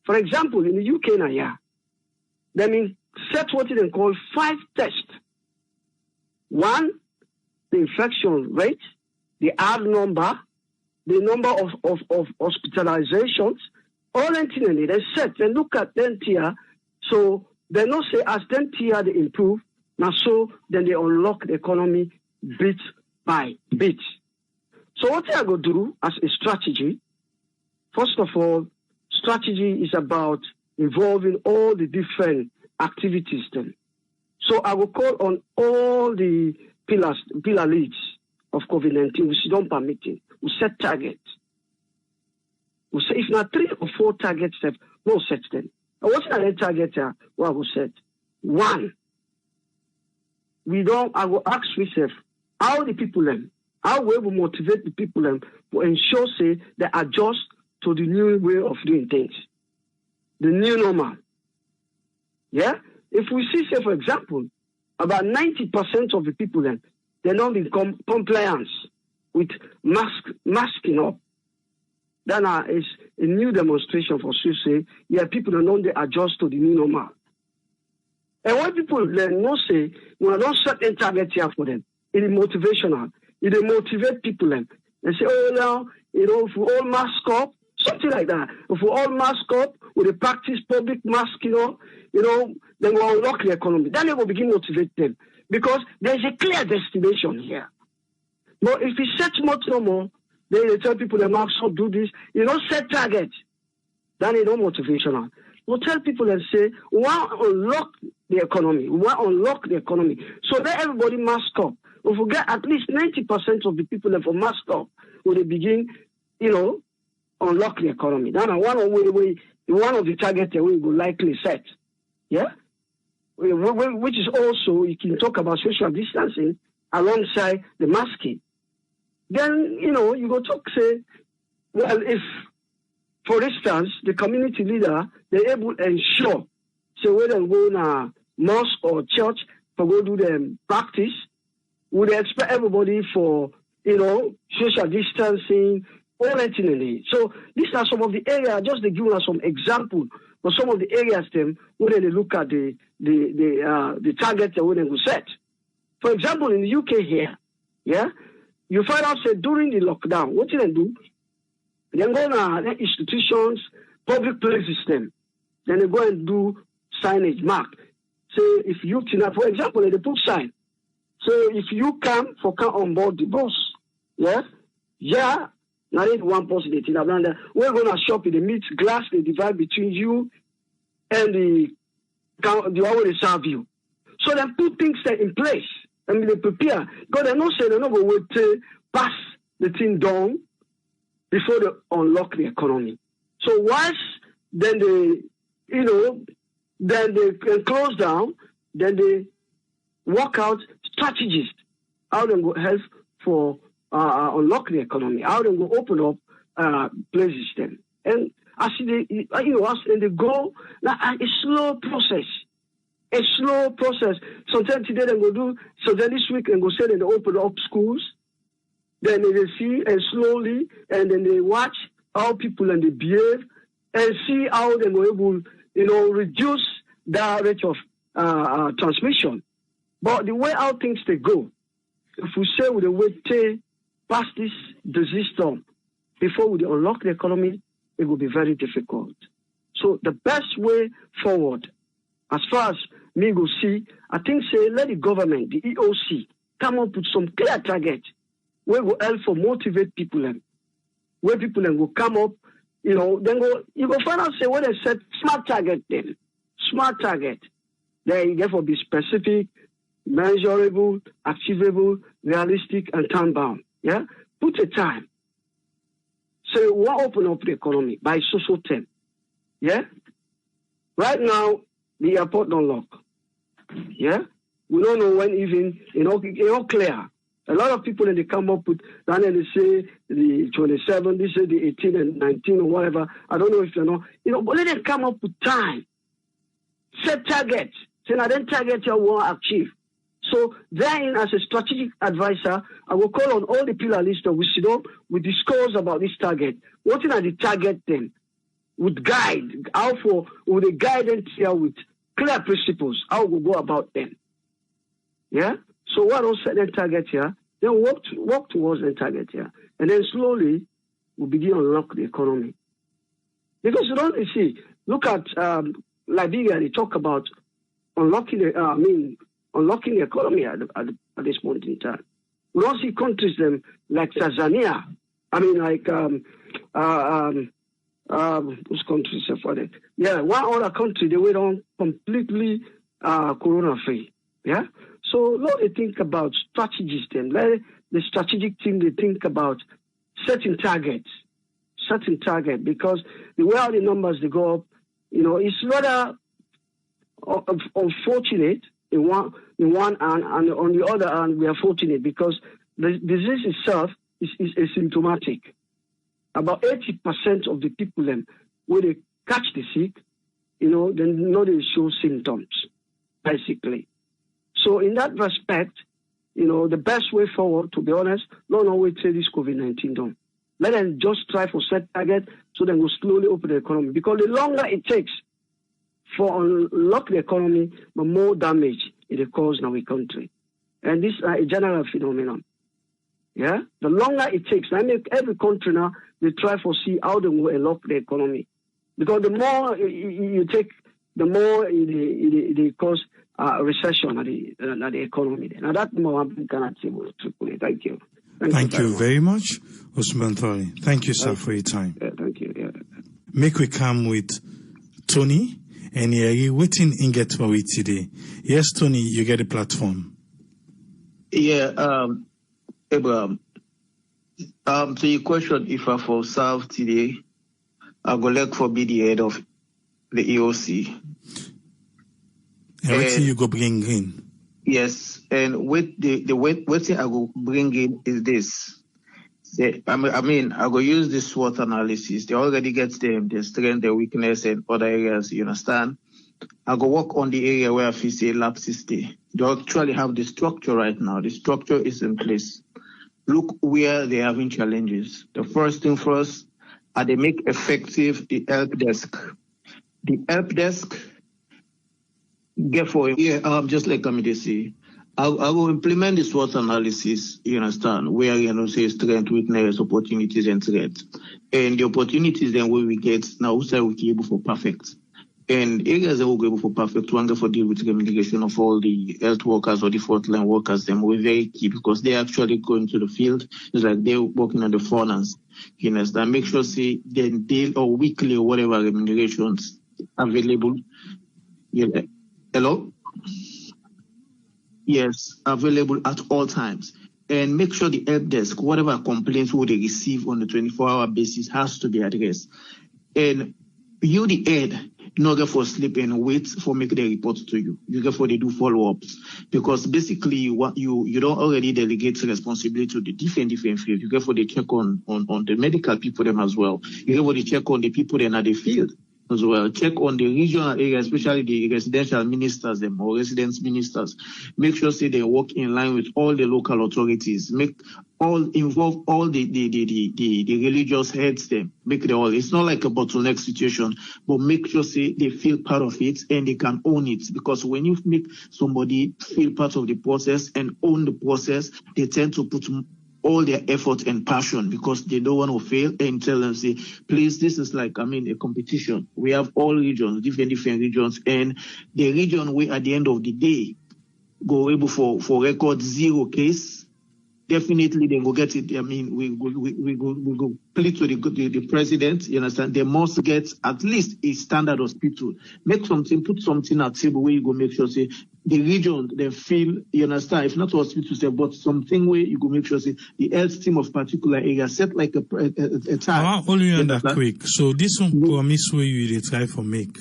D: For example, in the UK now, yeah, they mean set what they call 5 tests. 1, the infection rate, the R number, the number of hospitalizations, all that things they set. They look at them tier, so they not say as them tier they improve, now so then they unlock the economy bit by bit. So what I go do as a strategy, first of all, strategy is about involving all the different activities then. So I will call on all the pillar leads of COVID-19, which don't permit it. We set targets. We say if not 3 or 4 targets, we'll set them. And what's the target here? What we set? 1. I will ask myself, how the people how we will motivate the people to ensure say they adjust to the new way of doing things. The new normal. Yeah? If we see, say, for example, about 90% of the people they don't become compliance with masking up. That is a new demonstration for say, yeah, people don't they adjust to the new normal. And when people know say, when I don't set a target here for them, it is motivational. It will motivate people and say, oh, now, if we all mask up, something like that. If we all mask up, with practice public mask, then we'll unlock the economy. Then it will begin to motivate them. Because there's a clear destination here. But if you set much no more, then they tell people they mask up, do this, set targets. Then it's not motivational. we'll tell people and say, we want to unlock the economy. We want to unlock the economy. So let everybody mask up. If we get at least 90% of the people that will mask up, when they begin, unlock the economy. That's one of the targets that we will likely set. Yeah? Which is also, you can talk about social distancing alongside the masking. Then, you go talk, say, well, if, for instance, the community leader, they're able to ensure, so whether they go to mosque or church to go do the practice, would they expect everybody for, social distancing, all that in it. So these are some of the areas, just to give us some example of some of the areas them where they look at the targets that they will set. For example, in the UK here, yeah, you find out say during the lockdown, what do they do? They go to institutions, public places them. Then they go and do signage mark. So if you, for example, they put sign. So if you come on board the bus, yeah, now it's one person that we're going to shop in the meat glass, they divide between you and the one where they serve you. So they put things in place. I mean, they prepare. Because they don't say they're not going to wait to pass the thing down before they unlock the economy. So once then they, then they can close down, then they work out strategies, how they go help for unlock the economy, how they go open up places then. And as they, as they go, now a slow process. Sometimes today they go do, so then this week they go say they open up schools, then they see and slowly, and then they watch how people and they behave and see how they were able, reduce the rate of transmission. But the way how things they go, if we say we wait to pass this disease storm before we unlock the economy, it will be very difficult. So the best way forward, as far as me go see, I think say let the government, the EOC, come up with some clear target where will help for motivate people and where people then will come up, then you go find out say when they set smart target then. Smart target. Then you therefore be specific, measurable, achievable, realistic, and time bound. Yeah? Put a time. So we want to open up the economy by social term. Yeah? Right now, the airport don't lock. Yeah? We don't know when even, it's not clear. A lot of people, they come up with, and then they say the 27, they say the 18 and 19 or whatever. I don't know if you know. But let them come up with time. Set targets. Say, now then target you want to achieve. So then, as a strategic advisor, I will call on all the pillar lists that we sit up, we discuss about this target. What are the target then? With guide, with a guidance here with clear principles, how we go about them. Yeah? So what else set that target here? Then work towards the target here. And then slowly, we begin to unlock the economy. Because look at Liberia, they talk about unlocking the economy at this point in time. We don't see countries like Tanzania. Which countries are for that? Yeah, one other country, they went on completely corona-free. Yeah? So let they think about strategies then. Let the strategic team, they think about certain targets, because the way how the numbers, they go up, it's rather unfortunate in one hand, and on the other hand, we are fortunate because the disease itself is asymptomatic. About 80% of the people when they catch the sick, they show symptoms, basically. So in that respect, the best way forward, to be honest, not always say this COVID-19 down. Let them just try for set target so then we'll slowly open the economy. Because the longer it takes for unlock the economy, the more damage it causes in our country. And this is a general phenomenon. Yeah? The longer it takes, I make every country now, they try for see how they will unlock the economy. Because the more you take, the more it cause recession at the economy. Now that more I cannot say. Thank you.
A: Thank you very much, Usman Thori. Thank you, sir, for your time.
D: Thank you. Yeah.
A: Make we come with Tony, and you're waiting in get for it today. Yes, Tony, you get a platform.
E: Yeah, Abraham. To your question, if I for serve today, I go look for be the head of the EOC.
A: Everything you go bring in.
E: Yes, and with the what thing I go bring in is this. I mean, I go use this SWOT analysis. They already get them, the strength, the weakness, and other areas. You understand? I go work on the area where I feel say lapses stay. They actually have the structure right now. The structure is in place. Look where they're having challenges. The first thing first, they make effective the help desk. The help desk, get for just like Committee say, I will implement the SWOT analysis, you understand, where say strength, weakness, opportunities, and threats. And the opportunities then we get now also we able for perfect. And areas that we're able for perfect, one for deal with remediation of all the health workers or the frontline workers, them we're very key because they actually go into the field. It's like they're working on the fronts. You understand? Make sure say then daily or weekly or whatever remunerations available. Yeah. Hello? Yes, available at all times. And make sure the help desk, whatever complaints they receive on the 24-hour basis has to be addressed. And you, the head, not get for sleep and wait for make the report to you. You get for they do follow-ups. Because basically what you don't already delegate responsibility to the different fields. You get for they check on the medical people them as well. You get for they check on the people then at the field as well. Check on the regional area, especially the residential ministers them or residence ministers. Make sure say they work in line with all the local authorities. Involve all the religious heads them. Make it all. It's not like a bottleneck situation, but make sure say they feel part of it and they can own it. Because when you make somebody feel part of the process and own the process, they tend to put all their effort and passion because they don't want to fail and tell them, say, please, this is like, a competition. We have all regions, different regions, and the region where at the end of the day go able for record 0 case, definitely they will get it. We go plead to the president, you understand? They must get at least a standard hospital. Put something at table where you go make sure, say, the region, they feel, you understand, if not hospital, say, but something where you go make sure, say, the health team of particular area set like a time.
A: I want only on that quick. So this one promise where you try for make.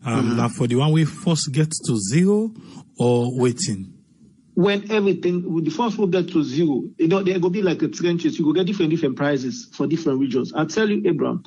A: Now for the one we first get to 0 or waiting.
E: When everything, the first will get to 0, there will be like a trenches. You will get different prices for different regions. I'll tell you, Abraham.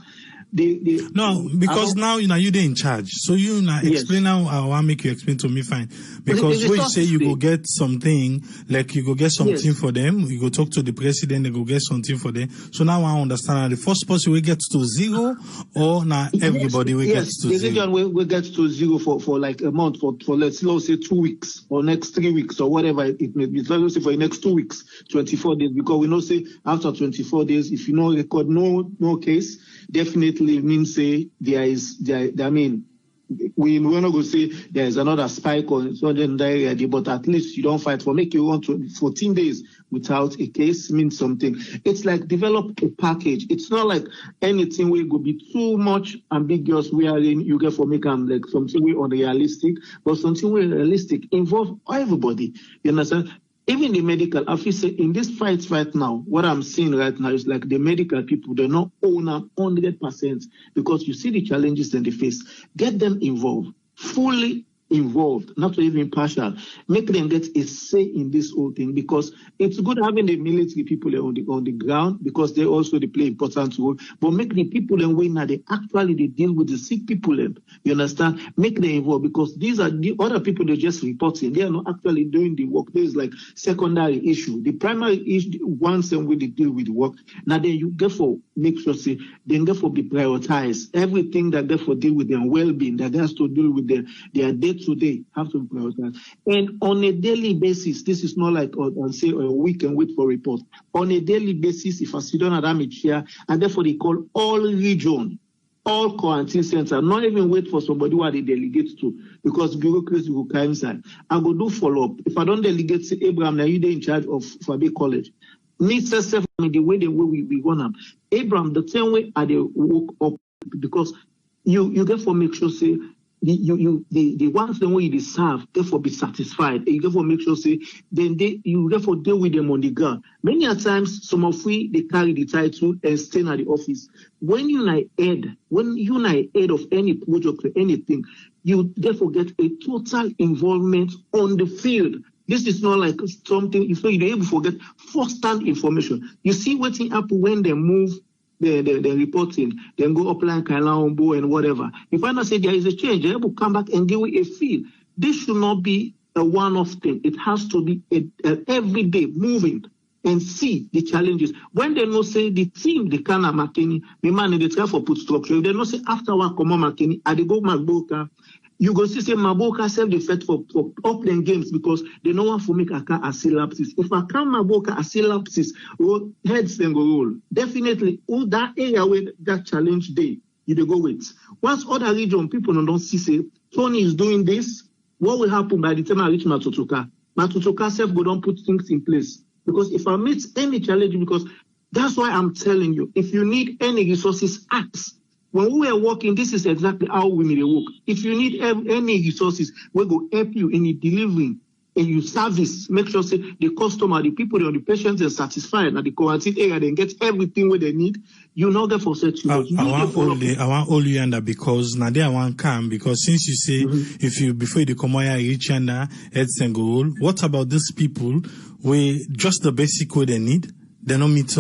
A: Because now you're in charge. So you explain now. I want to make you explain to me fine. Because when you say you go get something, like you go get something for them, you go talk to the president, they go get something for them. So now I understand the first person will get to 0 or now everybody will get to 0.
E: The region will get to 0 for like a month, for let's say 2 weeks or next 3 weeks or whatever it may be. Let's say for the next 2 weeks, 24 days, because we know say after 24 days, if you record no case, definitely means say we're not going to say there's another spike or something there, but at least you don't fight for make you want 14 days without a case means something. It's like develop a package. It's not like anything will go be too much ambiguous wherein you get for make them like something way unrealistic, but something way realistic involve everybody. You understand? Even the medical officer in this fight right now, what I'm seeing right now is like the medical people, they're not own up 100% because you see the challenges in the face. Get them involved, fully involved, not even partial. Make them get a say in this whole thing because it's good having the military people on the ground because they also play important role. But make the people and when they actually deal with the sick people. You understand? Make them involved because these are the other people they just reporting. They are not actually doing the work. There's like secondary issue. The primary issue once and when they deal with the work. Now then you therefore make sure say then therefore be prioritized. Everything that therefore deal with their well-being that has to do with their day-to-day have to be prioritized. And on a daily basis, this is not like say a week and wait for report. On a daily basis, if I sit down at that chair, and therefore they call all region, all quarantine center, not even wait for somebody who are the delegates to, because bureaucracy will come inside. I go do follow-up. If I don't delegate, say, Abraham, now you're in charge of Fabi College. Me, the way we want them. Abraham, the same way I they woke up because you therefore make sure say the ones the way you deserve, therefore be satisfied. You therefore make sure say then you therefore deal with them on the ground. Many a times some of we they carry the title and stay at the office. When you like head of any project or anything, you therefore get a total involvement on the field. This is not like something so you're able to forget first-hand information. You see what's happening when they move the reporting, then go up like Kalambo and whatever. If I not say there is a change, they're able to come back and give you a feel. This should not be a one-off thing. It has to be a everyday moving and see the challenges. When they not say the team, the kind of McKinney, the man they try for put structure. If they not say after one come on McKinney, I go Maboka. You go see say Maboka self-defect for opening games because they don't want to make a car as lapses. If I can Maboka as lapses, heads then go roll. Definitely, all that area where that challenge day, you go with. Once other region people don't see say Tony is doing this, what will happen by the time I reach Matutuka? Matutuka self go don't put things in place. Because if I meet any challenge, because that's why I'm telling you, if you need any resources, ask. When we were working, this is exactly how we need to work. If you need any resources, we go help you in the delivering and you service. Make sure say the customer, the people, the patients are satisfied and the quarantine area, they get everything what they need. You know that for such.
A: I want all you under because now I want come because since you say if you before you come here reach under heads and goal, what about these people where just the basic what they need, they don't meet.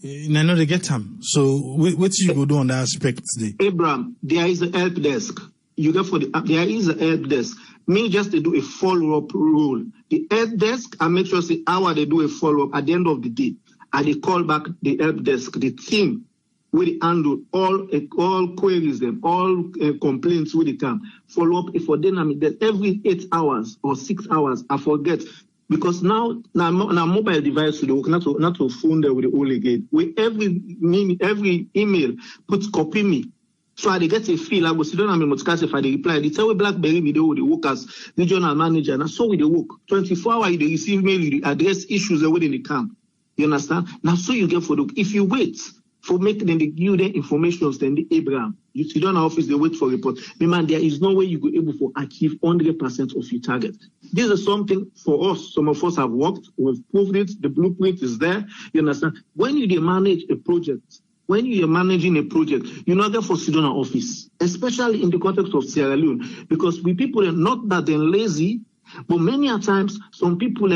A: I know they get them. So what you go do on that aspect today?
E: Abraham, there is a help desk. You go for there is a help desk. Me just to do a follow-up role. The help desk, I make sure say how they do a follow-up at the end of the day. And they call back the help desk, the team will handle all queries, them, all complaints with the come. Follow up for dynamic that every 8 hours or 6 hours, I forget. Because now mobile device to work, not to phone there with the old again. With every email puts copy me. So I get a feel I was don't have a if I reply. They tell me BlackBerry video with the work as regional manager. And so with the work. 24 hours they receive mail, you address issues within the camp. You understand? Now so you get for the if you wait for making them give the information then the Abraham. You sit down in office, they wait for report. Man, there is no way you go able to achieve 100% of your target. This is something for us. Some of us have worked, we've proved it, the blueprint is there. You understand? When you manage a project, when you are managing a project, you're not there for sit down in office, especially in the context of Sierra Leone, because we people are not that they're lazy, but many a times some people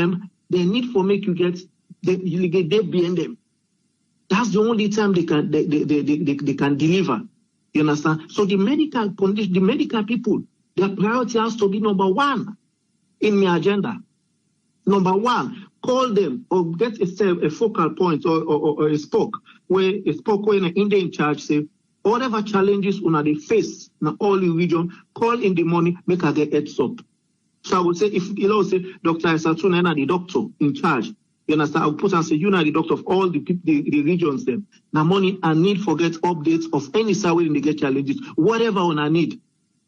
E: they need for make you get dead behind them. That's the only time they can deliver. You understand? So the medical condition, the medical people, their priority has to be number one in the agenda. Number one, call them or get a focal point or a spoke where in the in charge say whatever challenges they face in all the region, call in the morning, make her get heads up. So I would say if say Dr. Isatuna, the doctor in charge. You understand? I'll put and say, you know, the doctor of all the regions then. Now, money and need for get updates of any side when they get challenges, whatever I need.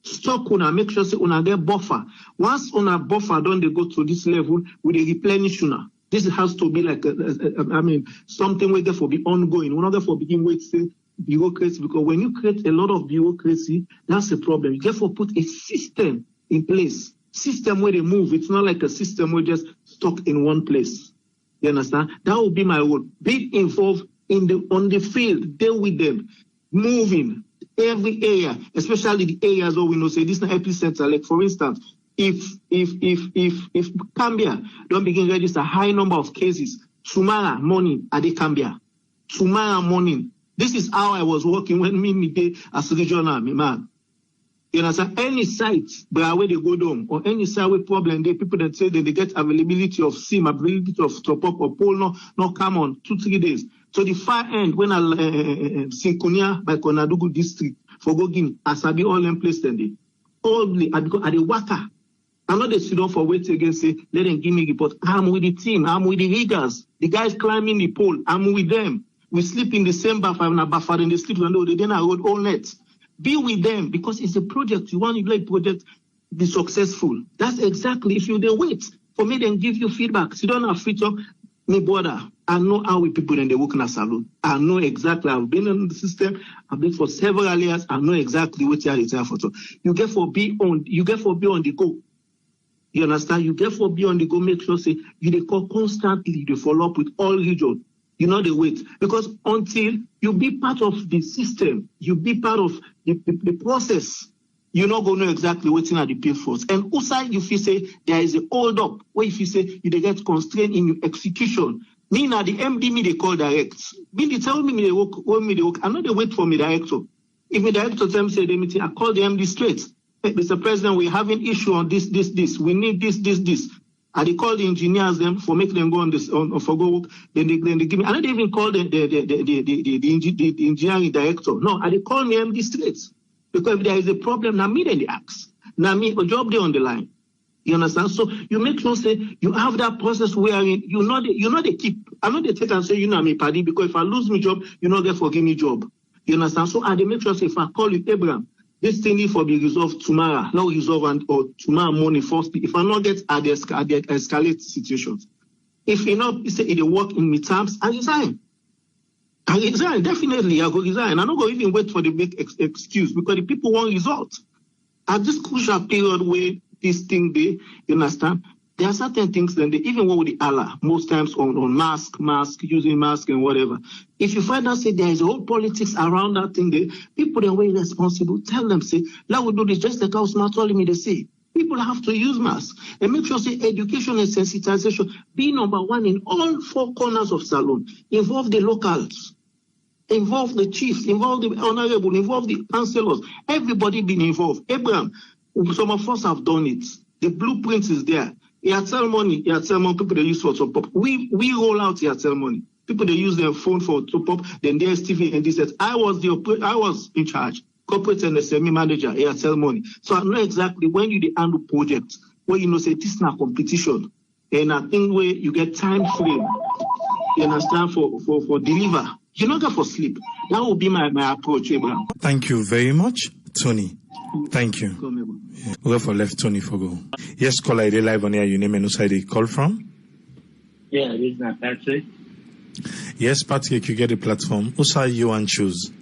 E: Stock una, make sure say una get buffer. Once una buffer, don't they go to this level with a replenish una. This has to be like, something where therefore be ongoing. We're not therefore begin with say bureaucracy, because when you create a lot of bureaucracy, that's a problem. You therefore put a system in place. System where they move. It's not like a system where just stuck in one place. You understand? That would be my role. Be involved on the field, deal with them, moving every area, especially the areas where we know say this is an epicenter. Like for instance, if Cambia don't begin register a high number of cases tomorrow morning at the Cambia, tomorrow morning. This is how I was working when me day as regional man. You understand? Any site where they go down, or any site with problem, the people that say that they get availability of SIM, availability of top up or pole, no come on 2-3 days. So the far end, when I Sinkonia by Konadugu district for Gogin, Asabi all in place then they all at the waka. I'm not the student for waiting again, say, let them give me a report. I'm with the team, I'm with the riggers, the guys climbing the pole, I'm with them. We sleep in the same buffer and they sleep and they then I road all night. Be with them because it's a project. You want to let project be successful. That's exactly if you they wait for me, then give you feedback. So you don't have free talk, me bother. I know how we people in the work in a salon. I know exactly. I've been in the system. I've been for several years. I know exactly what you are there for. So you get for be on the go. You understand? You get for be on the go. Make sure say you dey call constantly. You follow up with all regions. You know the wait, because until you be part of the system, you be part of the process, you're not going to know exactly what's in the pitfalls. And also, if you say there is a hold up, where if you say you get constrained in your execution, me now the MD me they call direct. Me they tell me they work, I know they wait for me director. If the director tell me say they meeting, I call the MD straight. Hey, Mr. President, we're having issue on this. We need this. And they call the engineers them for making them go on this for go work. Then they give me. I don't even call the engineering director. No, and they call me MD straight. Because if there is a problem, now me then they ask. Now me a job there on the line. You understand? So you make sure say you have that process wherein you know they keep. I know they take and say me paddy, because if I lose my job, get forgive me job. You understand? So and they make sure say if I call you Abraham, this thing need for be resolved tomorrow, not resolved or tomorrow morning first. If I not get at the escalate situations, if you know say it work in my terms, I resign. Definitely I go resign. I don't go even wait for the big excuse, because the people want result. At this crucial period where this thing they, you understand, there are certain things that they even work with the Allah most times on mask, using mask and whatever. If you find out say there is a whole politics around that thing, they people that were responsible, tell them say, let we do this just like how smart told me they say. People have to use masks and make sure say education and sensitization be number one in all four corners of Salon. Involve the locals, involve the chiefs, involve the honorable, involve the councillors, everybody being involved. Abraham, some of us have done it. The blueprint is there. Airtel money, people they use for top up. We roll out Airtel money. People they use their phone for top up. Then there's TV and this. I was in charge, corporate and SME manager, Airtel money. So I know exactly when you handle projects where say this is not competition, and I think where you get time frame, you understand for deliver. You not go for sleep. That will be my approach, Abraham.
A: Thank you very much, Tony. Thank you. We'll go for left Tony for go. Yes, caller, they live on air. Your name and who side they call from?
F: Yeah, this is not Patrick.
A: Yes, Patrick, you get the platform. Who side you want choose?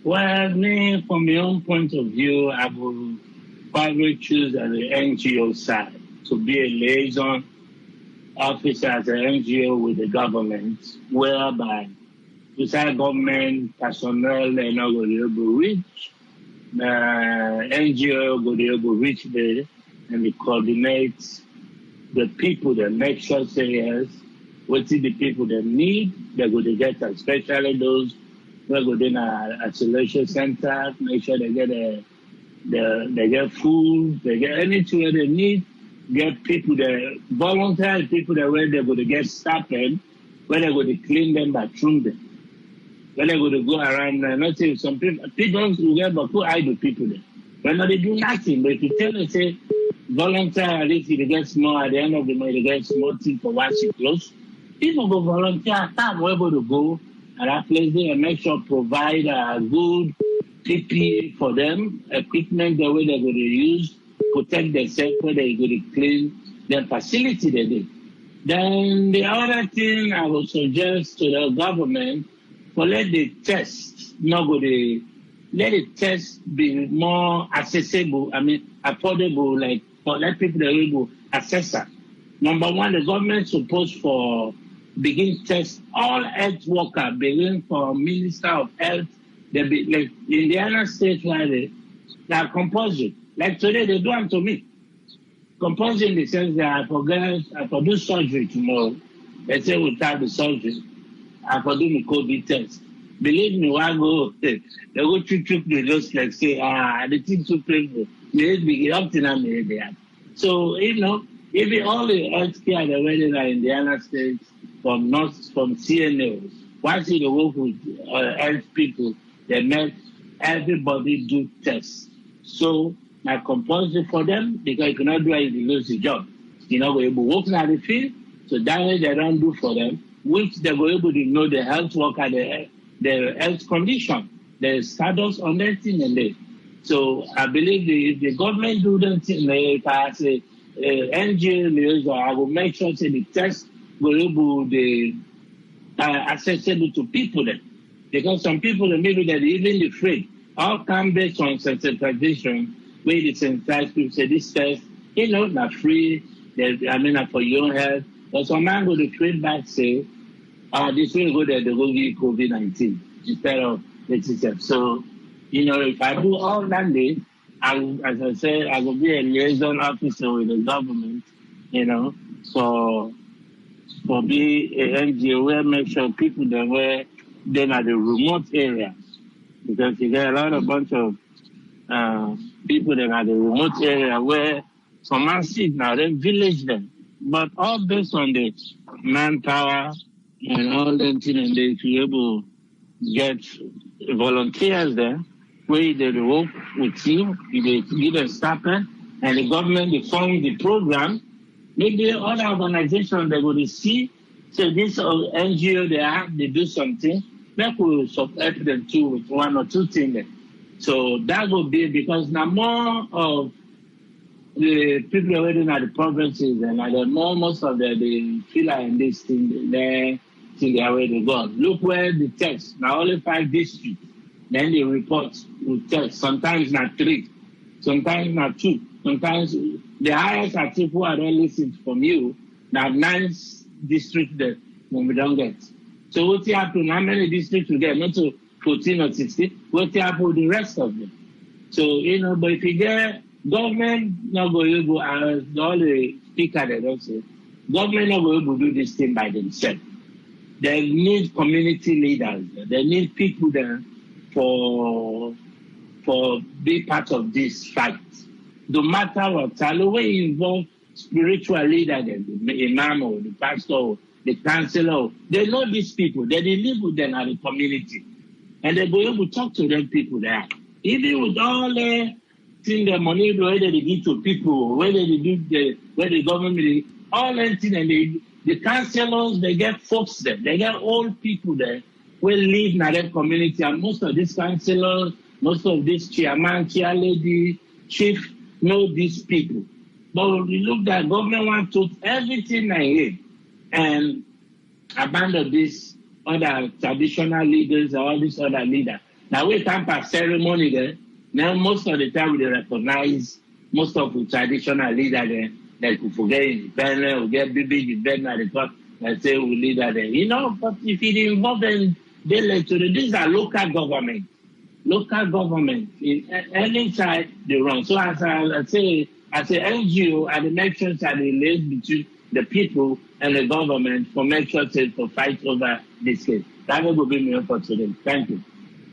F: Well, me, from my own point of view, I will probably choose as the NGO side to be a liaison officer as an NGO with the government, whereby beside government personnel they're not going to be able to reach. NGO will be able to reach there and they coordinate the people that make sure say yes, what is the people that need, they're going to get, especially those who are going to isolation center, make sure they get they get food, they get anything that they need, get people that volunteer, people that where they're going to get stipend, where they're going to clean them, bathroom them. When they're going to go around, not say some people will get, but who idle people there? When they do nothing, but if you tell them, say, volunteer, at least they get small, at the end of the month, they get small thing for washing clothes. People go volunteer, time we're able to go at that place there and make sure provide a good PPE for them, equipment the way they're going to use, protect themselves, where they're going to clean their facility they did. Then the other thing I would suggest to the government, for let the test let the test be more accessible, affordable, like for let people that able access it. Number one, the government supposed for begin test all health workers, begin for Minister of Health, they be like Indiana State where they are compulsory. Like today they do them to me. Compulsory in the sense that I for do surgery tomorrow. They say without the surgery. I for do the COVID test. Believe me, I go, they go trick me just like say, the thing too painful. They be up to them there. So, even all the healthcare that were in Indiana States from CNAs, once you work with health people, they make everybody do tests. So, I compulsory for them because you cannot do it if you lose the job. We're able to work in the field, so that way they don't do for them, which they were able to know the health worker, their health condition, the status on that thing and that. So I believe if the government do that thing, if I say NGO, I will make sure say the test the accessible to people then. Because some people maybe they're even afraid. All come based on sensitization, where the sensitized people say this test, not free, for your own health. But some man go to feedback say, this will go there, they go give COVID-19 instead of the system. So, if I do all that day, as I said, I will be a liaison officer with the government, so for be an NGO where make sure people that were then at the remote areas, because you get a bunch of people that are the remote area where some man sit now, then village them, but all based on the manpower and all that thing, and they be able to get volunteers there where they work with you, they give a stipend, and the government they fund the program. Maybe other organizations they go to see, so this NGO they do something, that will support them too with one or two things. So that will be because now more of the people already in the provinces and most of the feel like this thing they already gone. Look where the test now only 5 districts, then they report with test. Sometimes not 3, sometimes not 2. Sometimes the highest active who are then listening from you, now 9 districts that when we don't get. So what happen? How many districts we get? Not to 14 or 16. What happen with the rest of them? So but if you get government not going to go as all the speaker they don't say, government not going to do this thing by themselves. They need community leaders. They need people there for be part of this fight. No matter what, the way you involve spiritual leader, the imam or the pastor or the counselor, they know these people. They live with them in the community. And they go able to talk to them people there. Even with all the things, the money, whether they give to people, whether they do where the government, all that thing, and the counselors, they get folks there. They get old people there who live in that community. And most of these counselors, most of these chairman, chair lady, chief, know these people. But when we look at government want to everything I hear and abandon these other traditional leaders or all these other leaders. Now we come for ceremony there. Now most of the time we recognize most of the traditional leaders there. Like we forget independent, we get big independent, they talk and say we leader there. But if you involve them, these are local government. Local government in any side they run. So as I say, as an NGO, I make sure that they live between the people and the government for make sure to fight over this case. That will be me for today. Thank you.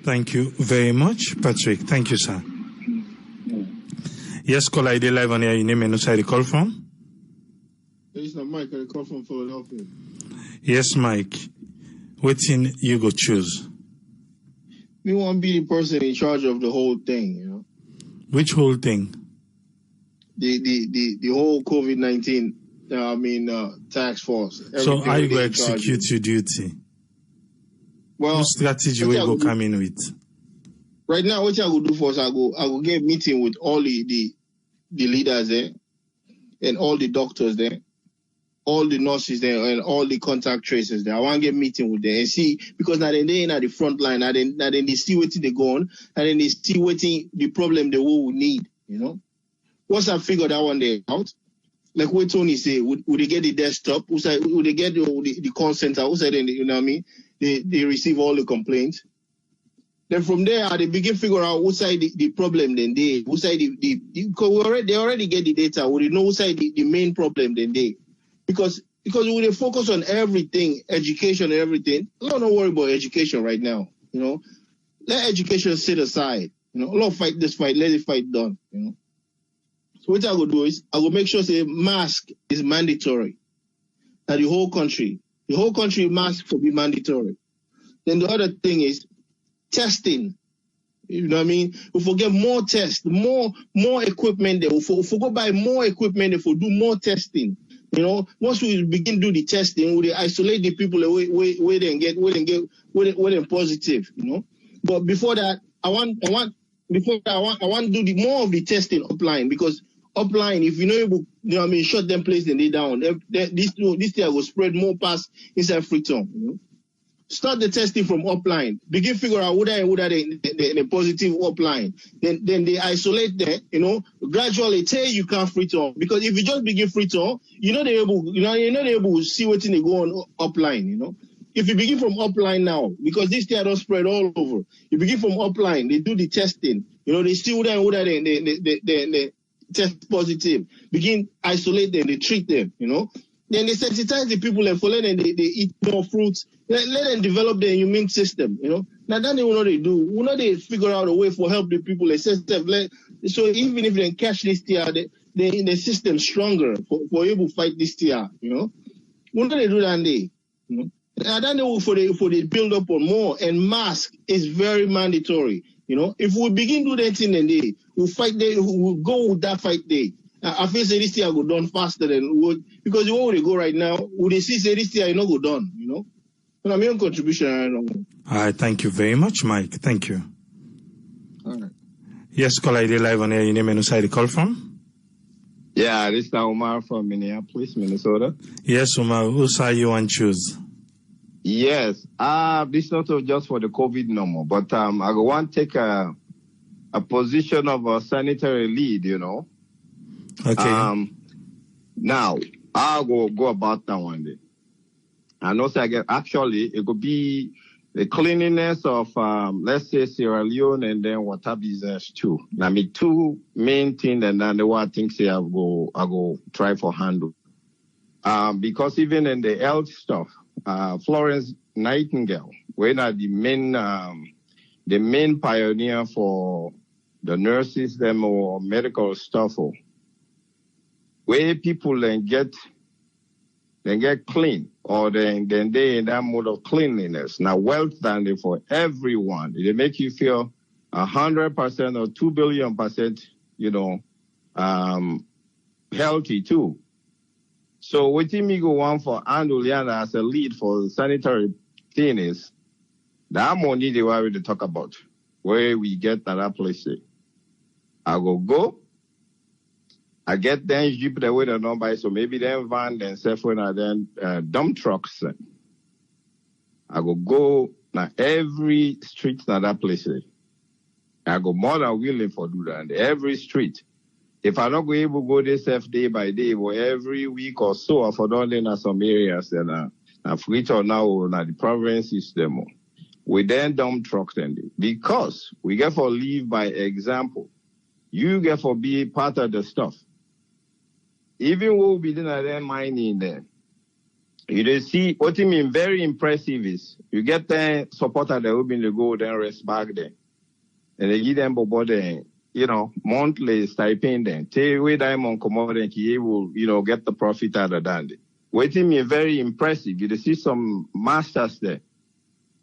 A: Thank you very much, Patrick. Thank you, sir. Yes, caller ID live on here. Your name and where you call from?
E: It's not Mike. I call from Philadelphia.
A: Yes, Mike. Which thing you go choose?
E: We want to be the person in charge of the whole thing,
A: Which whole thing?
E: The whole COVID-19, task force.
A: So how you go execute your duty?
E: Well,
A: what strategy will you go come in with?
E: Right now, what I will do first, I will get a meeting with all the leaders there and all the doctors there, all the nurses there, and all the contact tracers there. I want to get a meeting with them and see, because now they're in at the front line, now then they see what they go on, and then they see what the problem they will need, Once I figure that one day out, like what Tony say, would they get the desktop? Would they get the call center? Who said, they receive all the complaints. Then from there, they begin figure out what side the problem then they, who side because they already get the data. We know who side the main problem then they, because when they focus on everything, education and everything, don't worry about education right now. Let education sit aside. Don't fight this fight, let the fight done. So what I will do is I will make sure say mask is mandatory. Now the whole country mask will be mandatory. Then the other thing is testing. We forget more tests, more equipment there. We go buy more equipment if we do more testing. Once we begin do the testing, we isolate the people where they get positive. But before that, I want to do more of the testing offline, because upline, if you know able, you know what I mean, shut them place, then they down. This thing will spread more past inside Freetown. You know? Start the testing from upline. Begin figure out whether the positive upline. Then they isolate them, you know, gradually tell you can't Freetown. Because if you just begin Freetown, you're not able to see what they go on upline, you know. If you begin from upline now, because this thing don't spread all over, you begin from upline, they do the testing, you know, they see whether they test positive, begin isolate them, they treat them, you know. Then they sensitize the people and for let them they eat more fruits. Let them develop their immune system, you know. Now that they will know they do. Will not they figure out a way for help the people. So even if they catch this tier, the system stronger for able to fight this tier, you know. Will not they do that day, you know. And then for the build up on more and mask is very mandatory, you know. If we begin do that thing then we'll fight day, we'll go with that fight day. I feel say this year go done faster than would because the way they go right now, would they see say this year you not go done, you know? And I mean contribution I don't know.
A: All right, thank you very much, Mike. Thank you.
E: All right.
A: Yes, call ID live on air. Your name and who side you call from?
G: Yeah, this is Omar from Minneapolis, Minnesota.
A: Yes, Omar, who side you want to choose?
G: Yes. This is not just for the COVID no more, but I want to take a position of a sanitary lead, you know.
A: Okay.
G: Now I'll go about that one day. And also actually it could be the cleanliness of let's say Sierra Leone and then water business too. I mean two main things and then the one things I go try for handle. Because even in the health stuff, Florence Nightingale, when are the main pioneer for the nurses them or medical stuff where people then get clean or then they in that mode of cleanliness. Now wealth standing for everyone. They make you feel 100% or 2 billion%, you know, healthy too. So what me go on for Anduliana as a lead for sanitary thing is that money they were to talk about where we get that place. I go. I get them jeep the way they don't buy, so maybe them van and self when I then dump trucks. I go now every street na that place. I go more than willing for do that. Every street. If I not go able to go this day by day or every week or so, for don't in some areas then Freetown now na the province system. We then dump trucks and because we get for live by example. You get for be part of the stuff. Even what we did at mining there, you see what I mean very impressive is you get the supporter that will be to go then rest back there. And they give them about the, you know, monthly stipend then. Take away them on commodity, he will, you know, get the profit out of that. What I mean very impressive. You see some masters there.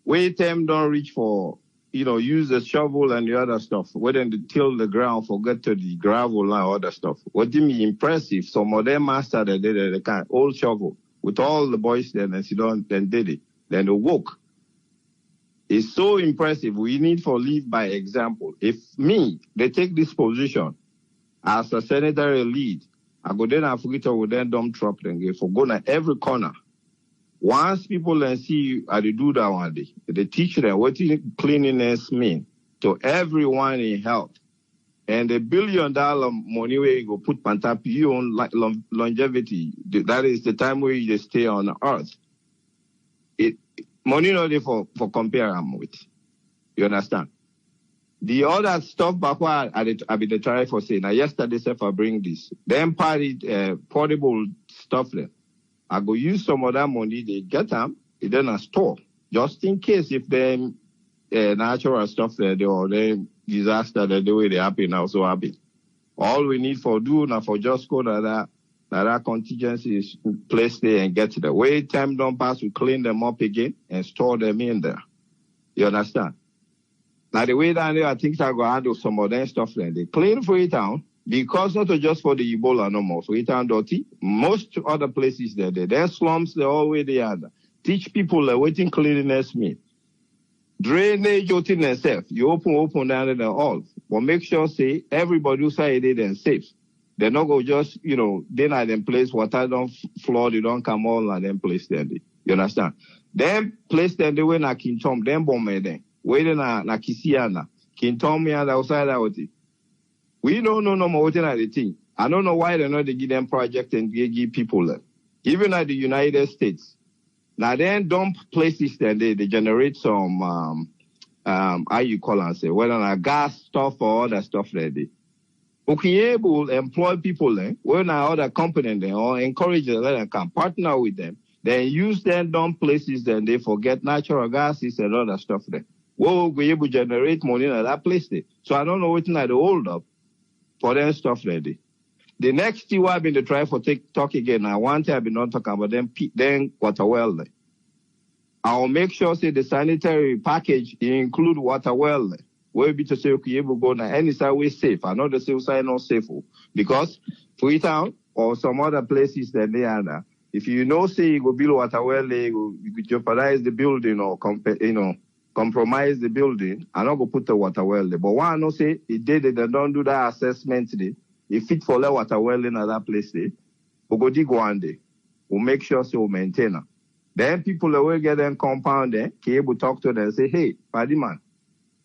G: Wait them don't reach for, you know, use the shovel and the other stuff. Wait them to till the ground, forget to the gravel and other stuff. What do you mean impressive? Some of them master that did the kind old shovel with all the boys there and sit down then did it. Then they woke. It's so impressive. We need for lead by example. If they take this position as a sanitary lead, I go then Africa will then dump truck and go for go to every corner. Once people then see how they do that one day, they teach them what cleanliness mean to everyone in health. And the $1 billion money where you go put pantap you on longevity, that is the time where you stay on earth. Money not there for compare them with. You understand? The other stuff backward I be the try for say. Now yesterday self I bring this. Then portable stuff there. I go use some of that money, they get them, it then a store. Just in case if them natural stuff there, or them disaster that the way they happen now, so happy. All we need for do now for just go that contingency is placed there and get to the way time don't pass, we clean them up again and store them in there. You understand? Now the way down there, I think I go handle some of that stuff there. They clean Freetown. Because not just for the Ebola no more, Freetown dirty. Most other places there slums, they're always there. Teach people waiting cleanliness mean. Drainage out in themselves. You open down there all. But make sure say everybody who say it and safe. They're not go just, then at them place water don't flood, you don't come all at them place there. You understand? Then place them the way na Kintom, then bomb then. Wait na Kisiana. Kintom me and outside out. We don't know no more what the thing. I don't know why they not they give them project and they give people them. Even at the United States. Now then dump places then they generate some how you call and say, whether na gas stuff or other stuff there. Okay, able employ people then, when other company then, or encourage them, let them come partner with them, then use them dump places, then they forget natural gases and other stuff there. We'll be able to generate money in that place there. So I don't know what I hold up for that stuff there. The next thing I've been to try for talk again, I want to have been not talking about them, then water well there. I'll make sure say the sanitary package include water well there. We'll be to say, okay, able to go now any side way safe. I know the safe side not safe because Freetown or some other places that they are there. If you know, say you go build water well, you could jeopardize the building or compromise the building. I'm not go put the water well there. But one I know say it did they don't do that assessment today. If fit for the water well in other place there, we'll go dig one day. We'll make sure so we'll maintain it. Then people will get them compound there, can able to talk to them and say, hey, paddy man.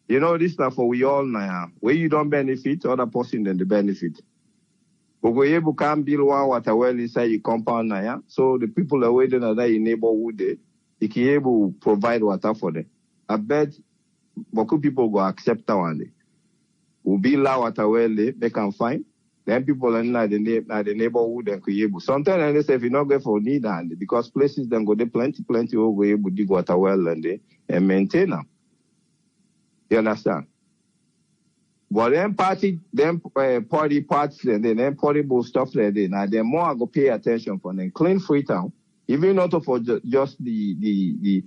G: This stuff for we all now. Where you don't benefit, other person then the benefit. But we able can build one water well inside your compound now. So the people are waiting at that neighborhood there, they can able to provide water for them. I bet beaucoup people go accept that one day. We'll build that water well there, they can find. Then people are in the neighborhood and can able. Sometimes they say if you not go for need and because places then go there plenty will go able to dig water well and maintain them. You understand? But then parts and then portable stuff like that. Now then more I go pay attention for them. Clean Freetown, even not for just the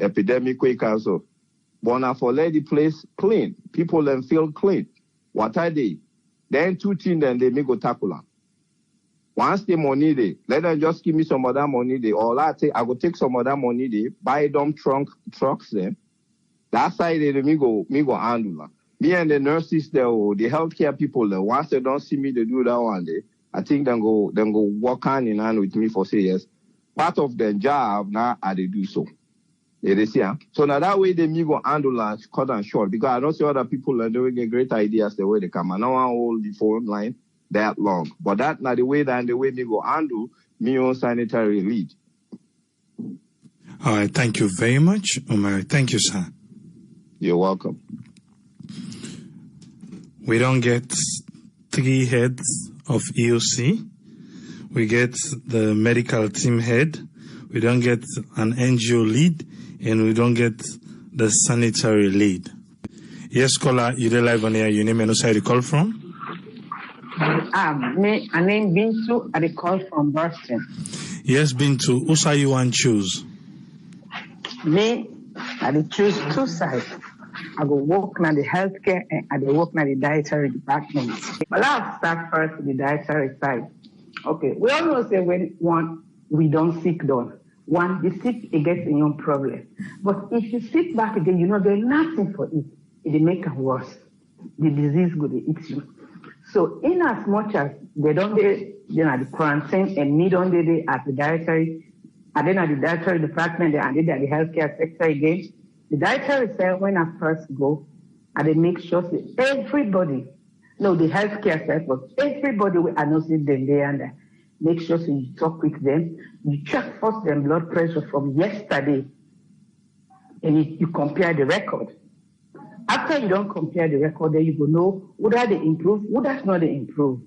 G: epidemic quick also. But now for let the place clean. People then feel clean. What are they? Then two things then they may go tackle them. Once the money they, let them just give me some other money they, or I go take some other money they, buy them trucks them. That side they me go handle that. Me and the nurses there, the healthcare people there, once they don't see me they do that one day, I think then go work hand in hand with me for say yes. Part of their job now they do so. They see, huh? So now that way they me go handle that cut and short because I don't see other people are doing a great ideas the way they come. I don't want to hold the phone line that long. But that now the way me go handle me own sanitary lead.
A: All right, thank you very much, Omar. Thank you, sir.
G: You're welcome.
A: We don't get 3 heads of EOC. We get the medical team head. We don't get an NGO lead, and we don't get the sanitary lead. Yes, caller, you're live on air. Your name and who you call from?
H: My name Bintu. I call from Boston.
A: Yes, Bintu. Who say you want choose?
H: Me, I choose 2 sides. I go work in the healthcare and I go work in the dietary department. But I'll start first with the dietary side. Okay, we all know say when we don't sick done. One, the sick, it gets a young problem. But if you sit back again, there's nothing for it. It make it worse. The disease will eat you. So in as much as they don't do, the quarantine and me don't do it at the dietary, and then at the dietary department, and then at the healthcare sector again, the dietary side, when I first go, and they make sure that everybody, the healthcare side, but everybody will announce them there and there. Make sure so you talk with them. You check first their blood pressure from yesterday, and you compare the record. After you don't compare the record, then you will know whether they improve, whether not they improve.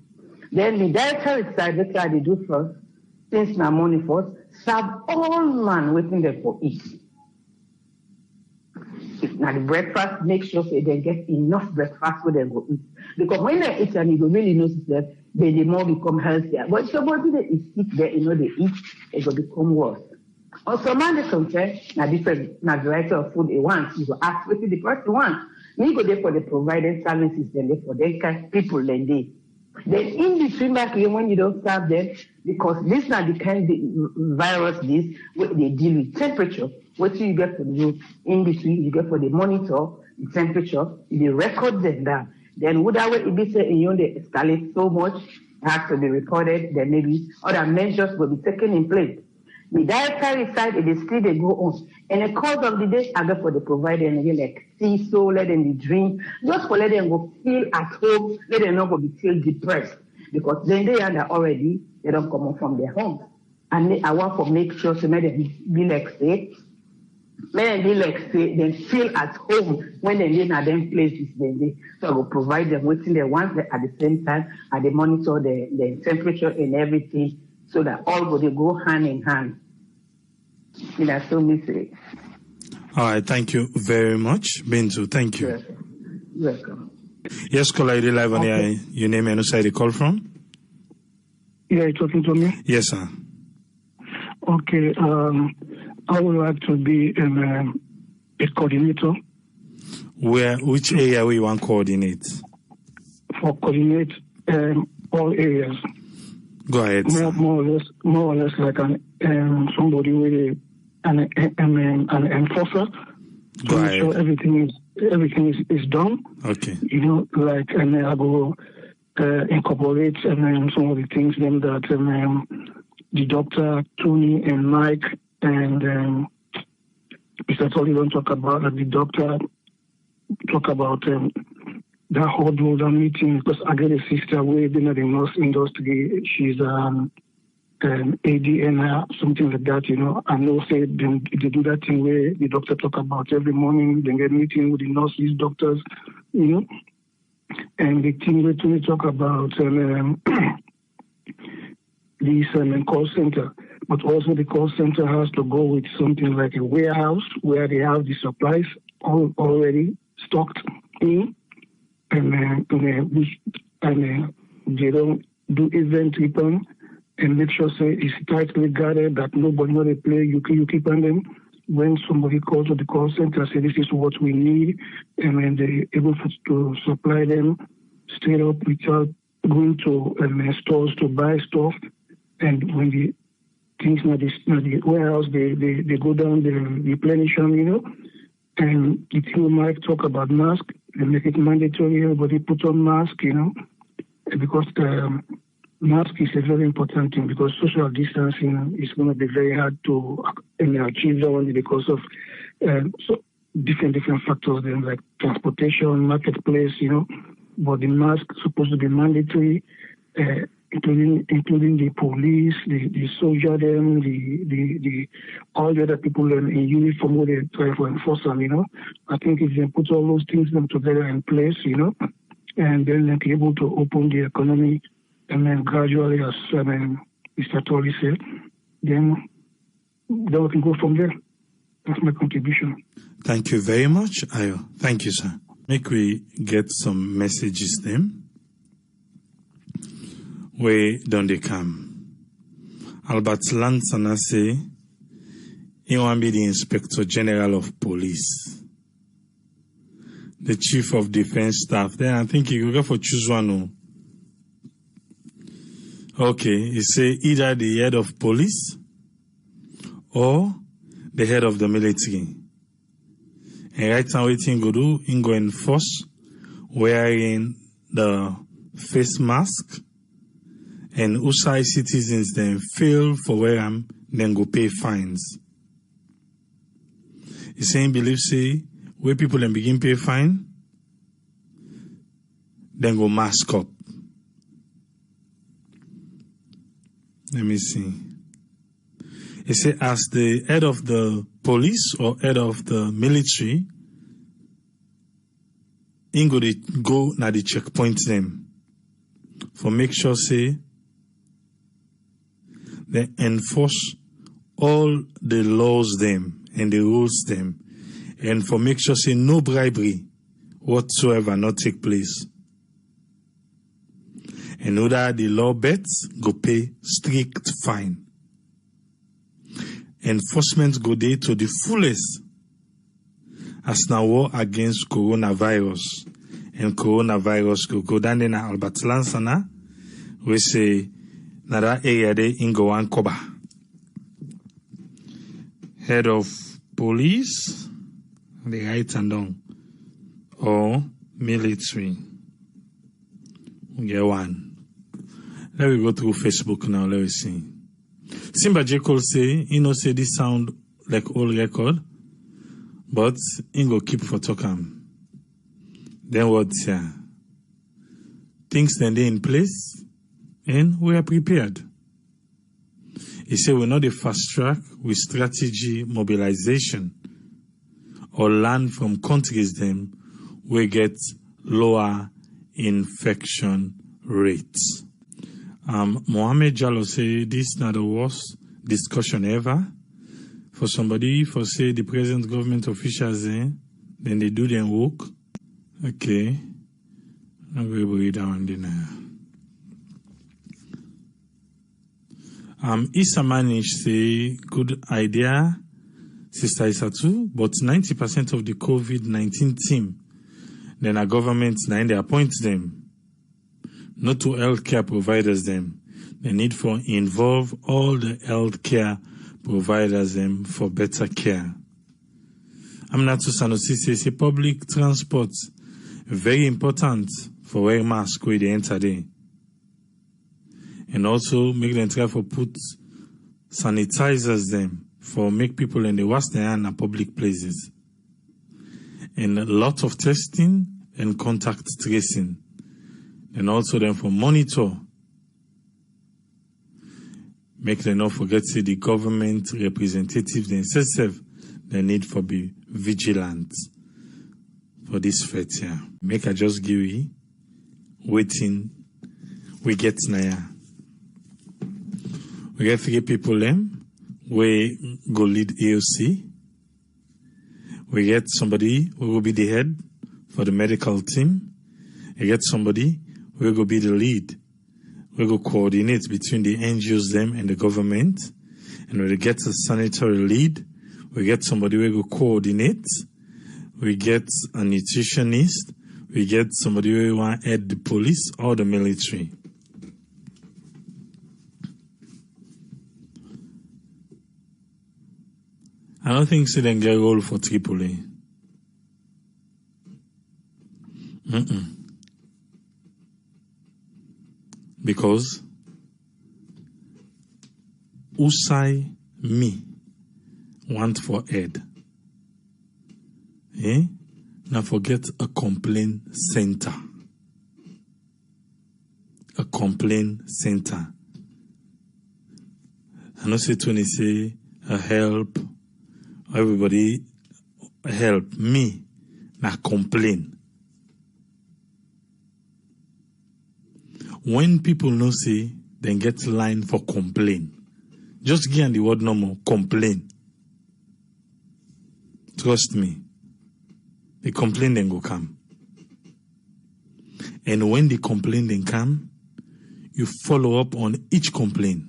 H: Then the dietary side, that's what they do first, since now morning first, serve all man waiting there for eat. Now the breakfast, make sure so they get enough breakfast so they go eat. Because when they eat and you go really notice that they more become healthier. But if your body is sick there, they eat, it will become worse. Also, man, sometimes, now different variety of food they want. You go ask what the person wants. You go there for the provided services, then they for them kind people then they. Then in between back when you don't serve them, because this is not the kind of virus they deal with temperature. What do you get for the in between? You get for the monitor, the temperature, the record them down. Then would that way it be say in they escalate so much, it has to be recorded, then maybe other measures will be taken in place. The dietary side, it is still they go on. And the cause of the day, I go for the provider and again like see so let them drink, just for let them go feel at home, let them not go be feel depressed. Because then they are already, they don't come out from their home. And I want to make sure so let them be like say, they feel at home when they live in them places. So I will provide them waiting they want at the same time, and they monitor the temperature and everything, so that all will go hand in hand. So me say.
A: All right, thank you very much, Benzo. Thank you.
H: Yes, welcome.
A: Yes, caller, you live on air. Your name and where you call from?
I: Yeah, you talking to me?
A: Yes, sir.
I: Okay. I would like to be a coordinator.
A: Which area we want to coordinate?
I: For coordinate all areas.
A: Go ahead.
I: More or less like somebody with an enforcer.
A: Go ahead.
I: Make sure everything is done.
A: Okay.
I: Like I go incorporate some of the things then that the doctor, Tony, and Mike. And Mr. Tolly don't talk about the doctor talk about that whole that meeting, because I get a sister way in the nurse industry. She's AD something like that, I know say they do that thing where the doctor talk about every morning, they get meeting with the nurses, doctors, and the thing where Tony talk about this call center. But also the call center has to go with something like a warehouse where they have the supplies already stocked in, and they don't do inventory plan and make sure say it's tightly guarded that nobody know they play you keep on them. When somebody calls to the call center, say this is what we need, and then they're able to supply them straight up without going to stores to buy stuff. And when the things in the warehouse, they go down, they replenish them, And the thing might talk about mask, they make it mandatory, everybody put on mask, because the mask is a very important thing, because social distancing is going to be very hard to achieve that one because of so different factors, then like transportation, marketplace, but the mask is supposed to be mandatory. Including the police, the soldier, them, the all the other people in uniform where they try to enforce them, I think if they put all those things them together in place, and then they'll be able to open the economy, and then gradually, as Mr. Tory said, then we can go from there. That's my contribution.
A: Thank you very much, Ayo. Thank you, sir. Make we get some messages then. Where don't they come? Albert Lansana say he want to be the Inspector General of Police, the Chief of Defense Staff. Then I think you go for choose one. Okay, he say either the head of police or the head of the military. And right now, what he go do? He go enforce wearing the face mask. And outside citizens then fail for where then go pay fines. He saying believe say where people then begin pay fine, then go mask up. Let me see. He say as the head of the police or head of the military, he go na the checkpoint them for make sure say they enforce all the laws them and the rules them, and for make sure say no bribery whatsoever not take place. And other the law bets go pay strict fine. Enforcement go there to the fullest as now war against coronavirus, and coronavirus go down in Albert Lansana we say na that area there in Gowan Koba. Head of police, the right and down, or military. We get one. Let me go through Facebook now. Let me see. Simba J. Cole say, say this sound like old record, but he go keep for talking. Then what's here? Things then they in place, and we are prepared. He said we're not a fast track with strategy mobilization or learn from countries them we get lower infection rates. Mohammed Jallo say this is not the worst discussion ever. For somebody, for say the present government officials, then they do their work. Okay. I'm going to read down there. Issa Manish say, good idea, Sister Isatu, but 90% of the COVID-19 team, then our government, they appoint them. Not to healthcare providers them. They need for involve all the healthcare providers them for better care. Amnatu Sanusi says public transport very important for wearing mask when they enter there. And also make them try for put sanitizers them for make people in the wash their hand at public places. And a lot of testing and contact tracing. And also then for monitor. Make them not forget to the government representatives themselves, they need for be vigilant for this fete here. Make I just give you waiting we get now. We get 3 people them we go lead AOC. We get somebody who will be the head for the medical team. We get somebody who will be the lead. We go coordinate between the NGOs them and the government. And we get a sanitary lead. We get somebody who will coordinate. We get a nutritionist. We get somebody who want to head the police or the military. I don't think so then get a role for Tripoli. Because Usai me want for head. Now forget a complaint center. A complaint center. I know say Tony say a help. Everybody help me. Now complain. When people no say, then get line for complain. Just give them the word no more, complain. Trust me. The complaint then go come. And when the complaint then come, you follow up on each complaint.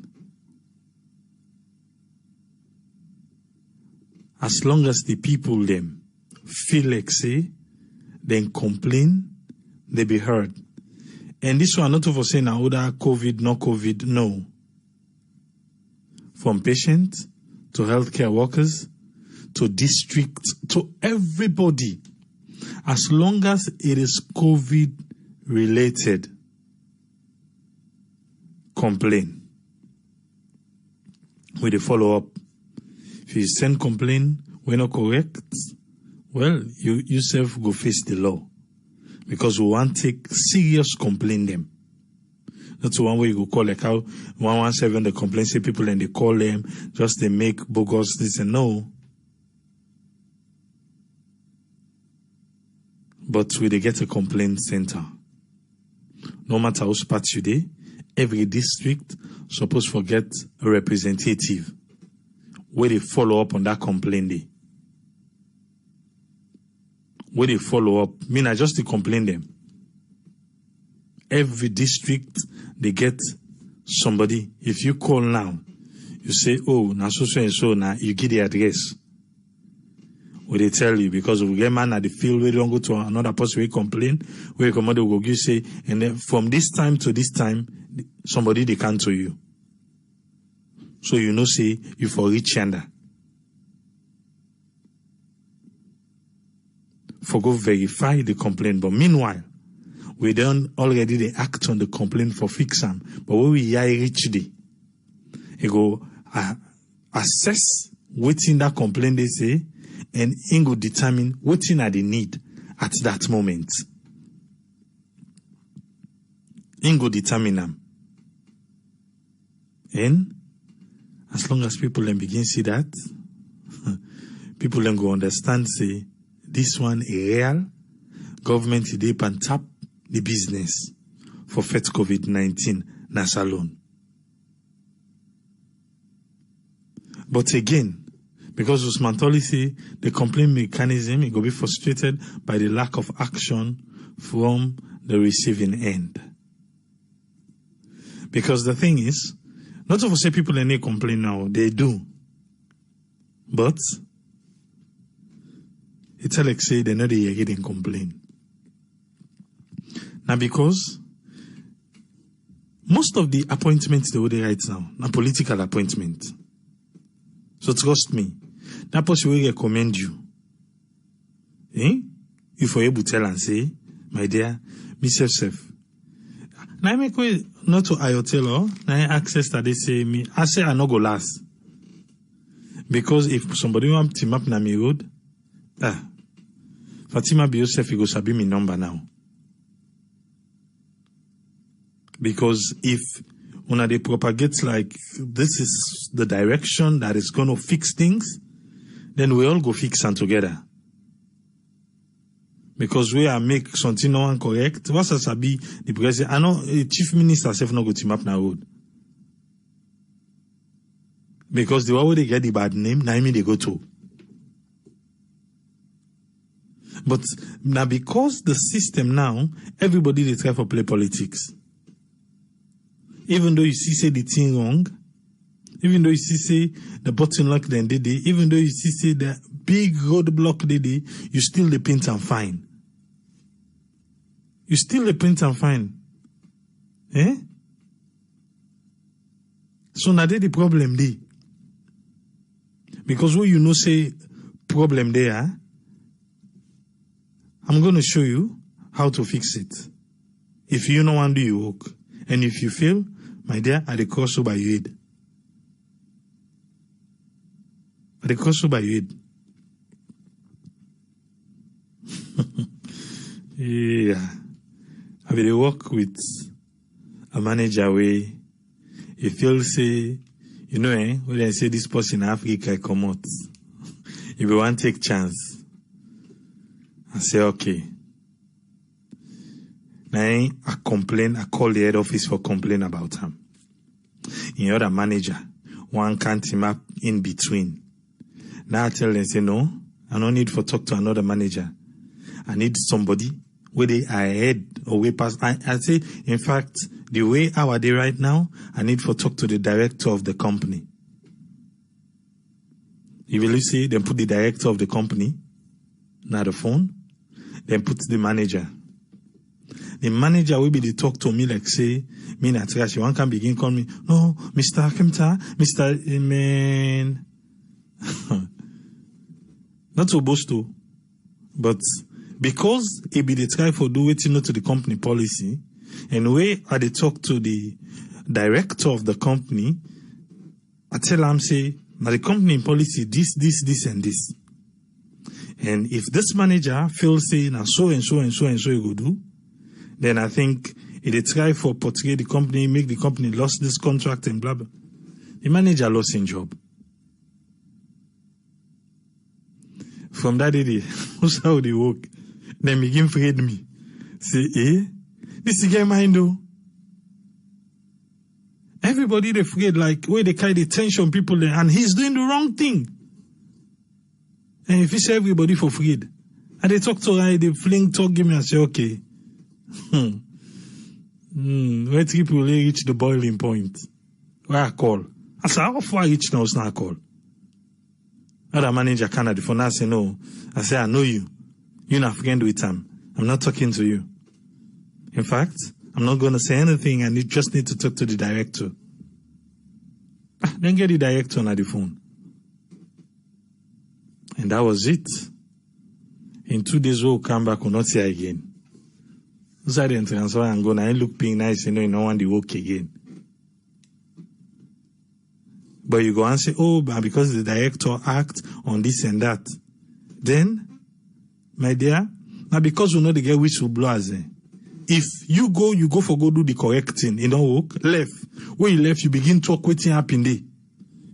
A: As long as the people them feel like say, then complain, they be heard. And this one not for saying now whether COVID, no COVID, no. From patients to healthcare workers to district to everybody. As long as it is COVID related, complain. With a follow up. If you send complaint, we're not correct, well, you yourself go face the law. Because we want to take serious complaint them. That's one way you go call like how 117 the complaint say people and they call them, just they make bogus this and no. But we they get a complaint center. No matter how spot you dey, every district supposed to get a representative where they follow up on that complaint day. Where they follow up. I just to complain them. Every district, they get somebody. If you call now, you say, oh, now so and so, now you give the address. Or they tell you, because we get man at the field, we don't go to another person, we complain, we come out, we go, you say, and then from this time to this time, somebody they come to you. So you know, say, you for reach yonder. For go verify the complaint. But meanwhile, we don't already they act on the complaint for fix them. But when we reach the, it go assess what's in that complaint they say, and it go determine what's in the need at that moment. It go determine them. And as long as people then begin see that, people then go understand, say, this one is real, government is deep and tap the business for fight COVID-19, nas alone. But again, because Usman Toli say the complaint mechanism, it will be frustrated by the lack of action from the receiving end. Because the thing is, not to say people any complain now, they do. But it's like say they know they are getting complain. Now because most of the appointments they do right now, are political appointment. So trust me, that person will recommend you. If you're able to tell and say, my dear, Mr. Chef, now I make way not to Ayotelo, now I access that they say me, I say I no go last. Because if somebody want to map na me road, Fatima be yourself, you go sabi me number now. Because if when they propagate like this is the direction that is going to fix things, then we all go fix them together. Because we are make something no one correct. What's a sabi the president? I know chief minister self no go team up na road. Because the way they get the bad name, now they go to. But now because the system now, everybody they try for play politics. Even though you see say the thing wrong, even though you see say the button lock then did it, even though you see say the big roadblock did it, you still the paint and fine. You still the paint and fine. So now the problem there. Because when you know say problem there, I'm going to show you how to fix it. If you know want to do your work, and if you fail, my dear, I cross you by your head. I cross you by your head. Yeah. I will work with a manager where he feels say, you know, when I say this person in Africa come out, if you want to take chance, I say, okay. Now I complain, I call the head office for complain about him. In other manager, one can't team up in between. Now I tell them, say, no, I don't need for talk to another manager. I need somebody where they are ahead or way past. I say, in fact, the way how are they right now, I need for talk to the director of the company. You will see, then put the director of the company, not the phone, then put the manager. The manager will be the talk to me like say, me na trash, one can begin call me, no, Mr. Kemta, Mr. Man. Not supposed to, but because it be the try for do it to the company policy, and way I they talk to the director of the company, I tell him say, now the company policy this, and this. And if this manager feels say, now so and so you go do, then I think it try for portray the company, make the company lost this contract and blah, blah. The manager lost his job. From that day, that's how they work. Then begin afraid me. Say, this is mine though. Everybody they afraid like where they carry the tension people there, and he's doing the wrong thing. And if you say everybody for afraid, and they talk to her, they fling talk, give me and say, okay. Where people reach the boiling point. Where I call. I say, how far I reach now, it's not a call. Other manager Canada for now I say no. I say, I know you. You're not friend with him. I'm not talking to you. In fact, I'm not going to say anything. I just need to talk to the director. Then get the director on the phone. And that was it. In 2 days, we'll come back, we'll not see her again. Inside the transfer and go, now look being nice, you know, you don't want to work again. But you go and say, oh, but because the director act on this and that. Then, my dear, now because we know they get whistleblowers, if you go for go do the correct thing, you don't work, left. When you left, you begin talk waiting happen there.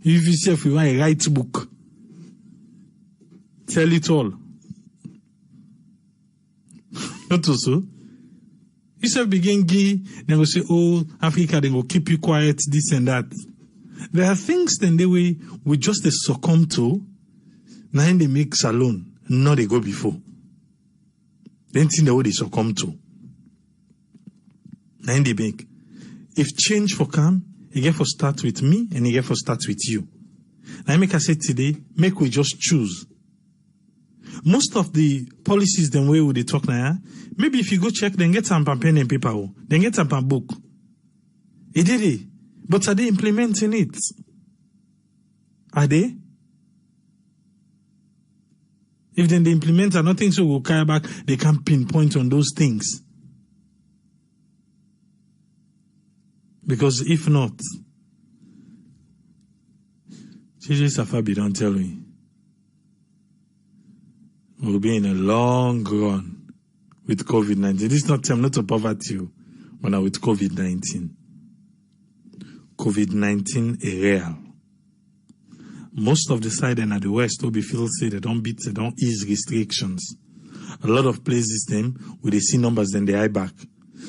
A: If you say if you want to write book, tell it all. Not also. You say begin gay, then go say, oh, Africa, they go keep you quiet, this and that. There are things then they we just succumb to, now they make salon, not they go before. Then think the way they succumb to. Now they make. If change for come, you get for start with me and you get for start with you. Now make I say today, make we just choose. Most of the policies the way we talk now, maybe if you go check, then get some pen and paper, then get some book. It did it. But are they implementing it? Are they? If then they implement and nothing so will carry back, they can pinpoint on those things. Because if not, JJ Safabi don't tell me. We'll be in a long run with COVID-19. This is not time not to poverty, but now with COVID-19. COVID-19 is real. Most of the side and at the west will be filthy, they don't ease restrictions. A lot of places them where they see numbers then they eye back.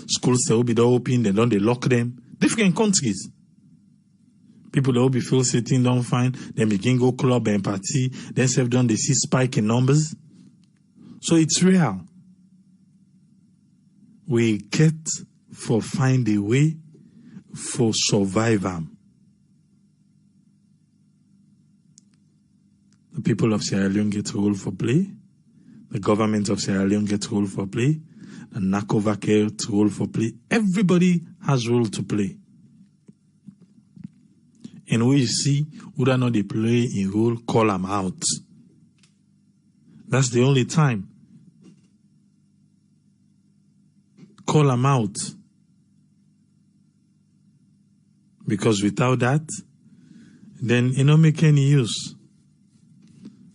A: Schools they will be open, they lock them. Different countries. People that will be filthy thing don't find, then begin go club and party, then self done they see spike in numbers. So it's real. We get for find a way for survival. The people of Sierra Leone get role for play. The government of Sierra Leone get role for play. The NACOVAC get role for play. Everybody has role to play. And when you see who are not they play in role, call them out. That's the only time. Call them out. Because without that, then it don't make any use.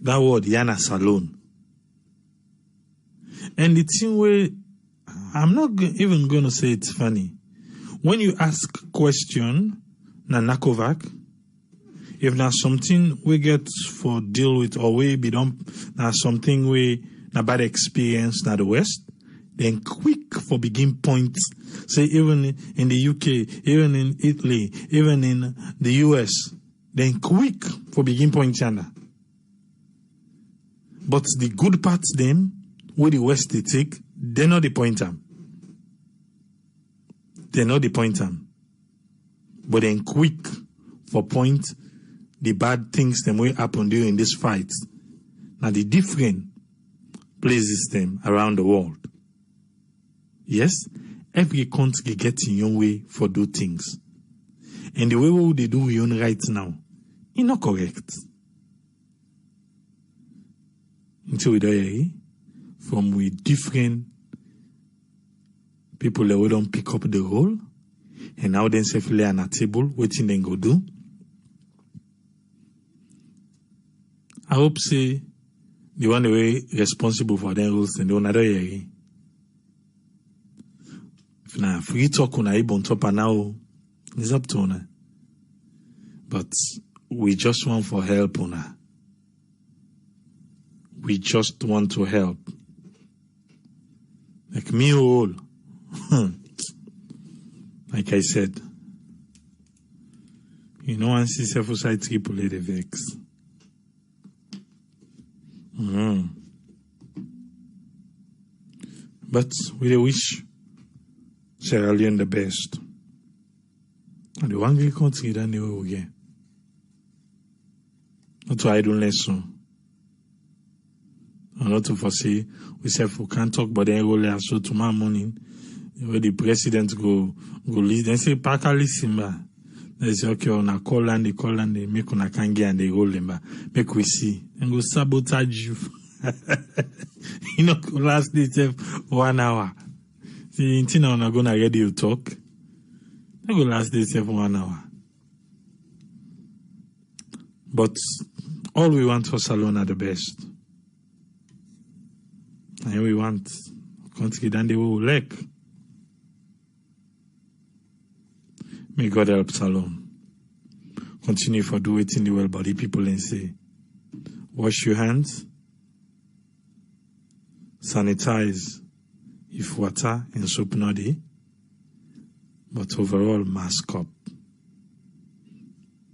A: That word, Yana Salon. And the thing where, I'm not even going to say it's funny. When you ask question, na NACOVAC, if there's something we get for deal with or we be done, there's something we, na bad experience na the West, then quick for begin points. Say even in the UK, even in Italy, even in the US, then quick for begin point China. But the good parts them, where the West they take, they're not the point them. They're not the point them. But then quick for point the bad things them will happen during this fight. Now the different places them around the world. Yes, every country gets in your way for do things. And the way they do your own right now, it's not correct. Until we die, from with different people that we don't pick up the role, and now then safely on a table, waiting then go do. I hope say the one way responsible for their rules and the another year. If na free talk on a on top and now it's up to una. But we just want for help una. We just want to help. Like me all. Like I said. You know, and see self side people the vex. But we wish Sierra Leone the best. And the one great country that they will get. Not to idleness soon. And not to foresee, we say we can't talk about the role so tomorrow morning, where the president go lead, then say, Paka listen, they say, okay, on a call and they make on a kangi and they roll them, make we see, and go sabotage you. You know, last day, 1 hour. The Intina on gonna ready to talk. I go last day for 1 hour. But all we want for Salone are the best. And we want country than they will like. May God help Salone. Continue for do it in the well body people and say, wash your hands, sanitize if water and soap noddy, but overall mask up.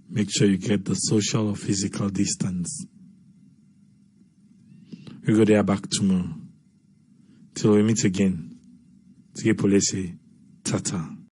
A: Make sure you get the social or physical distance. We go there back tomorrow. Till we meet again. Tata.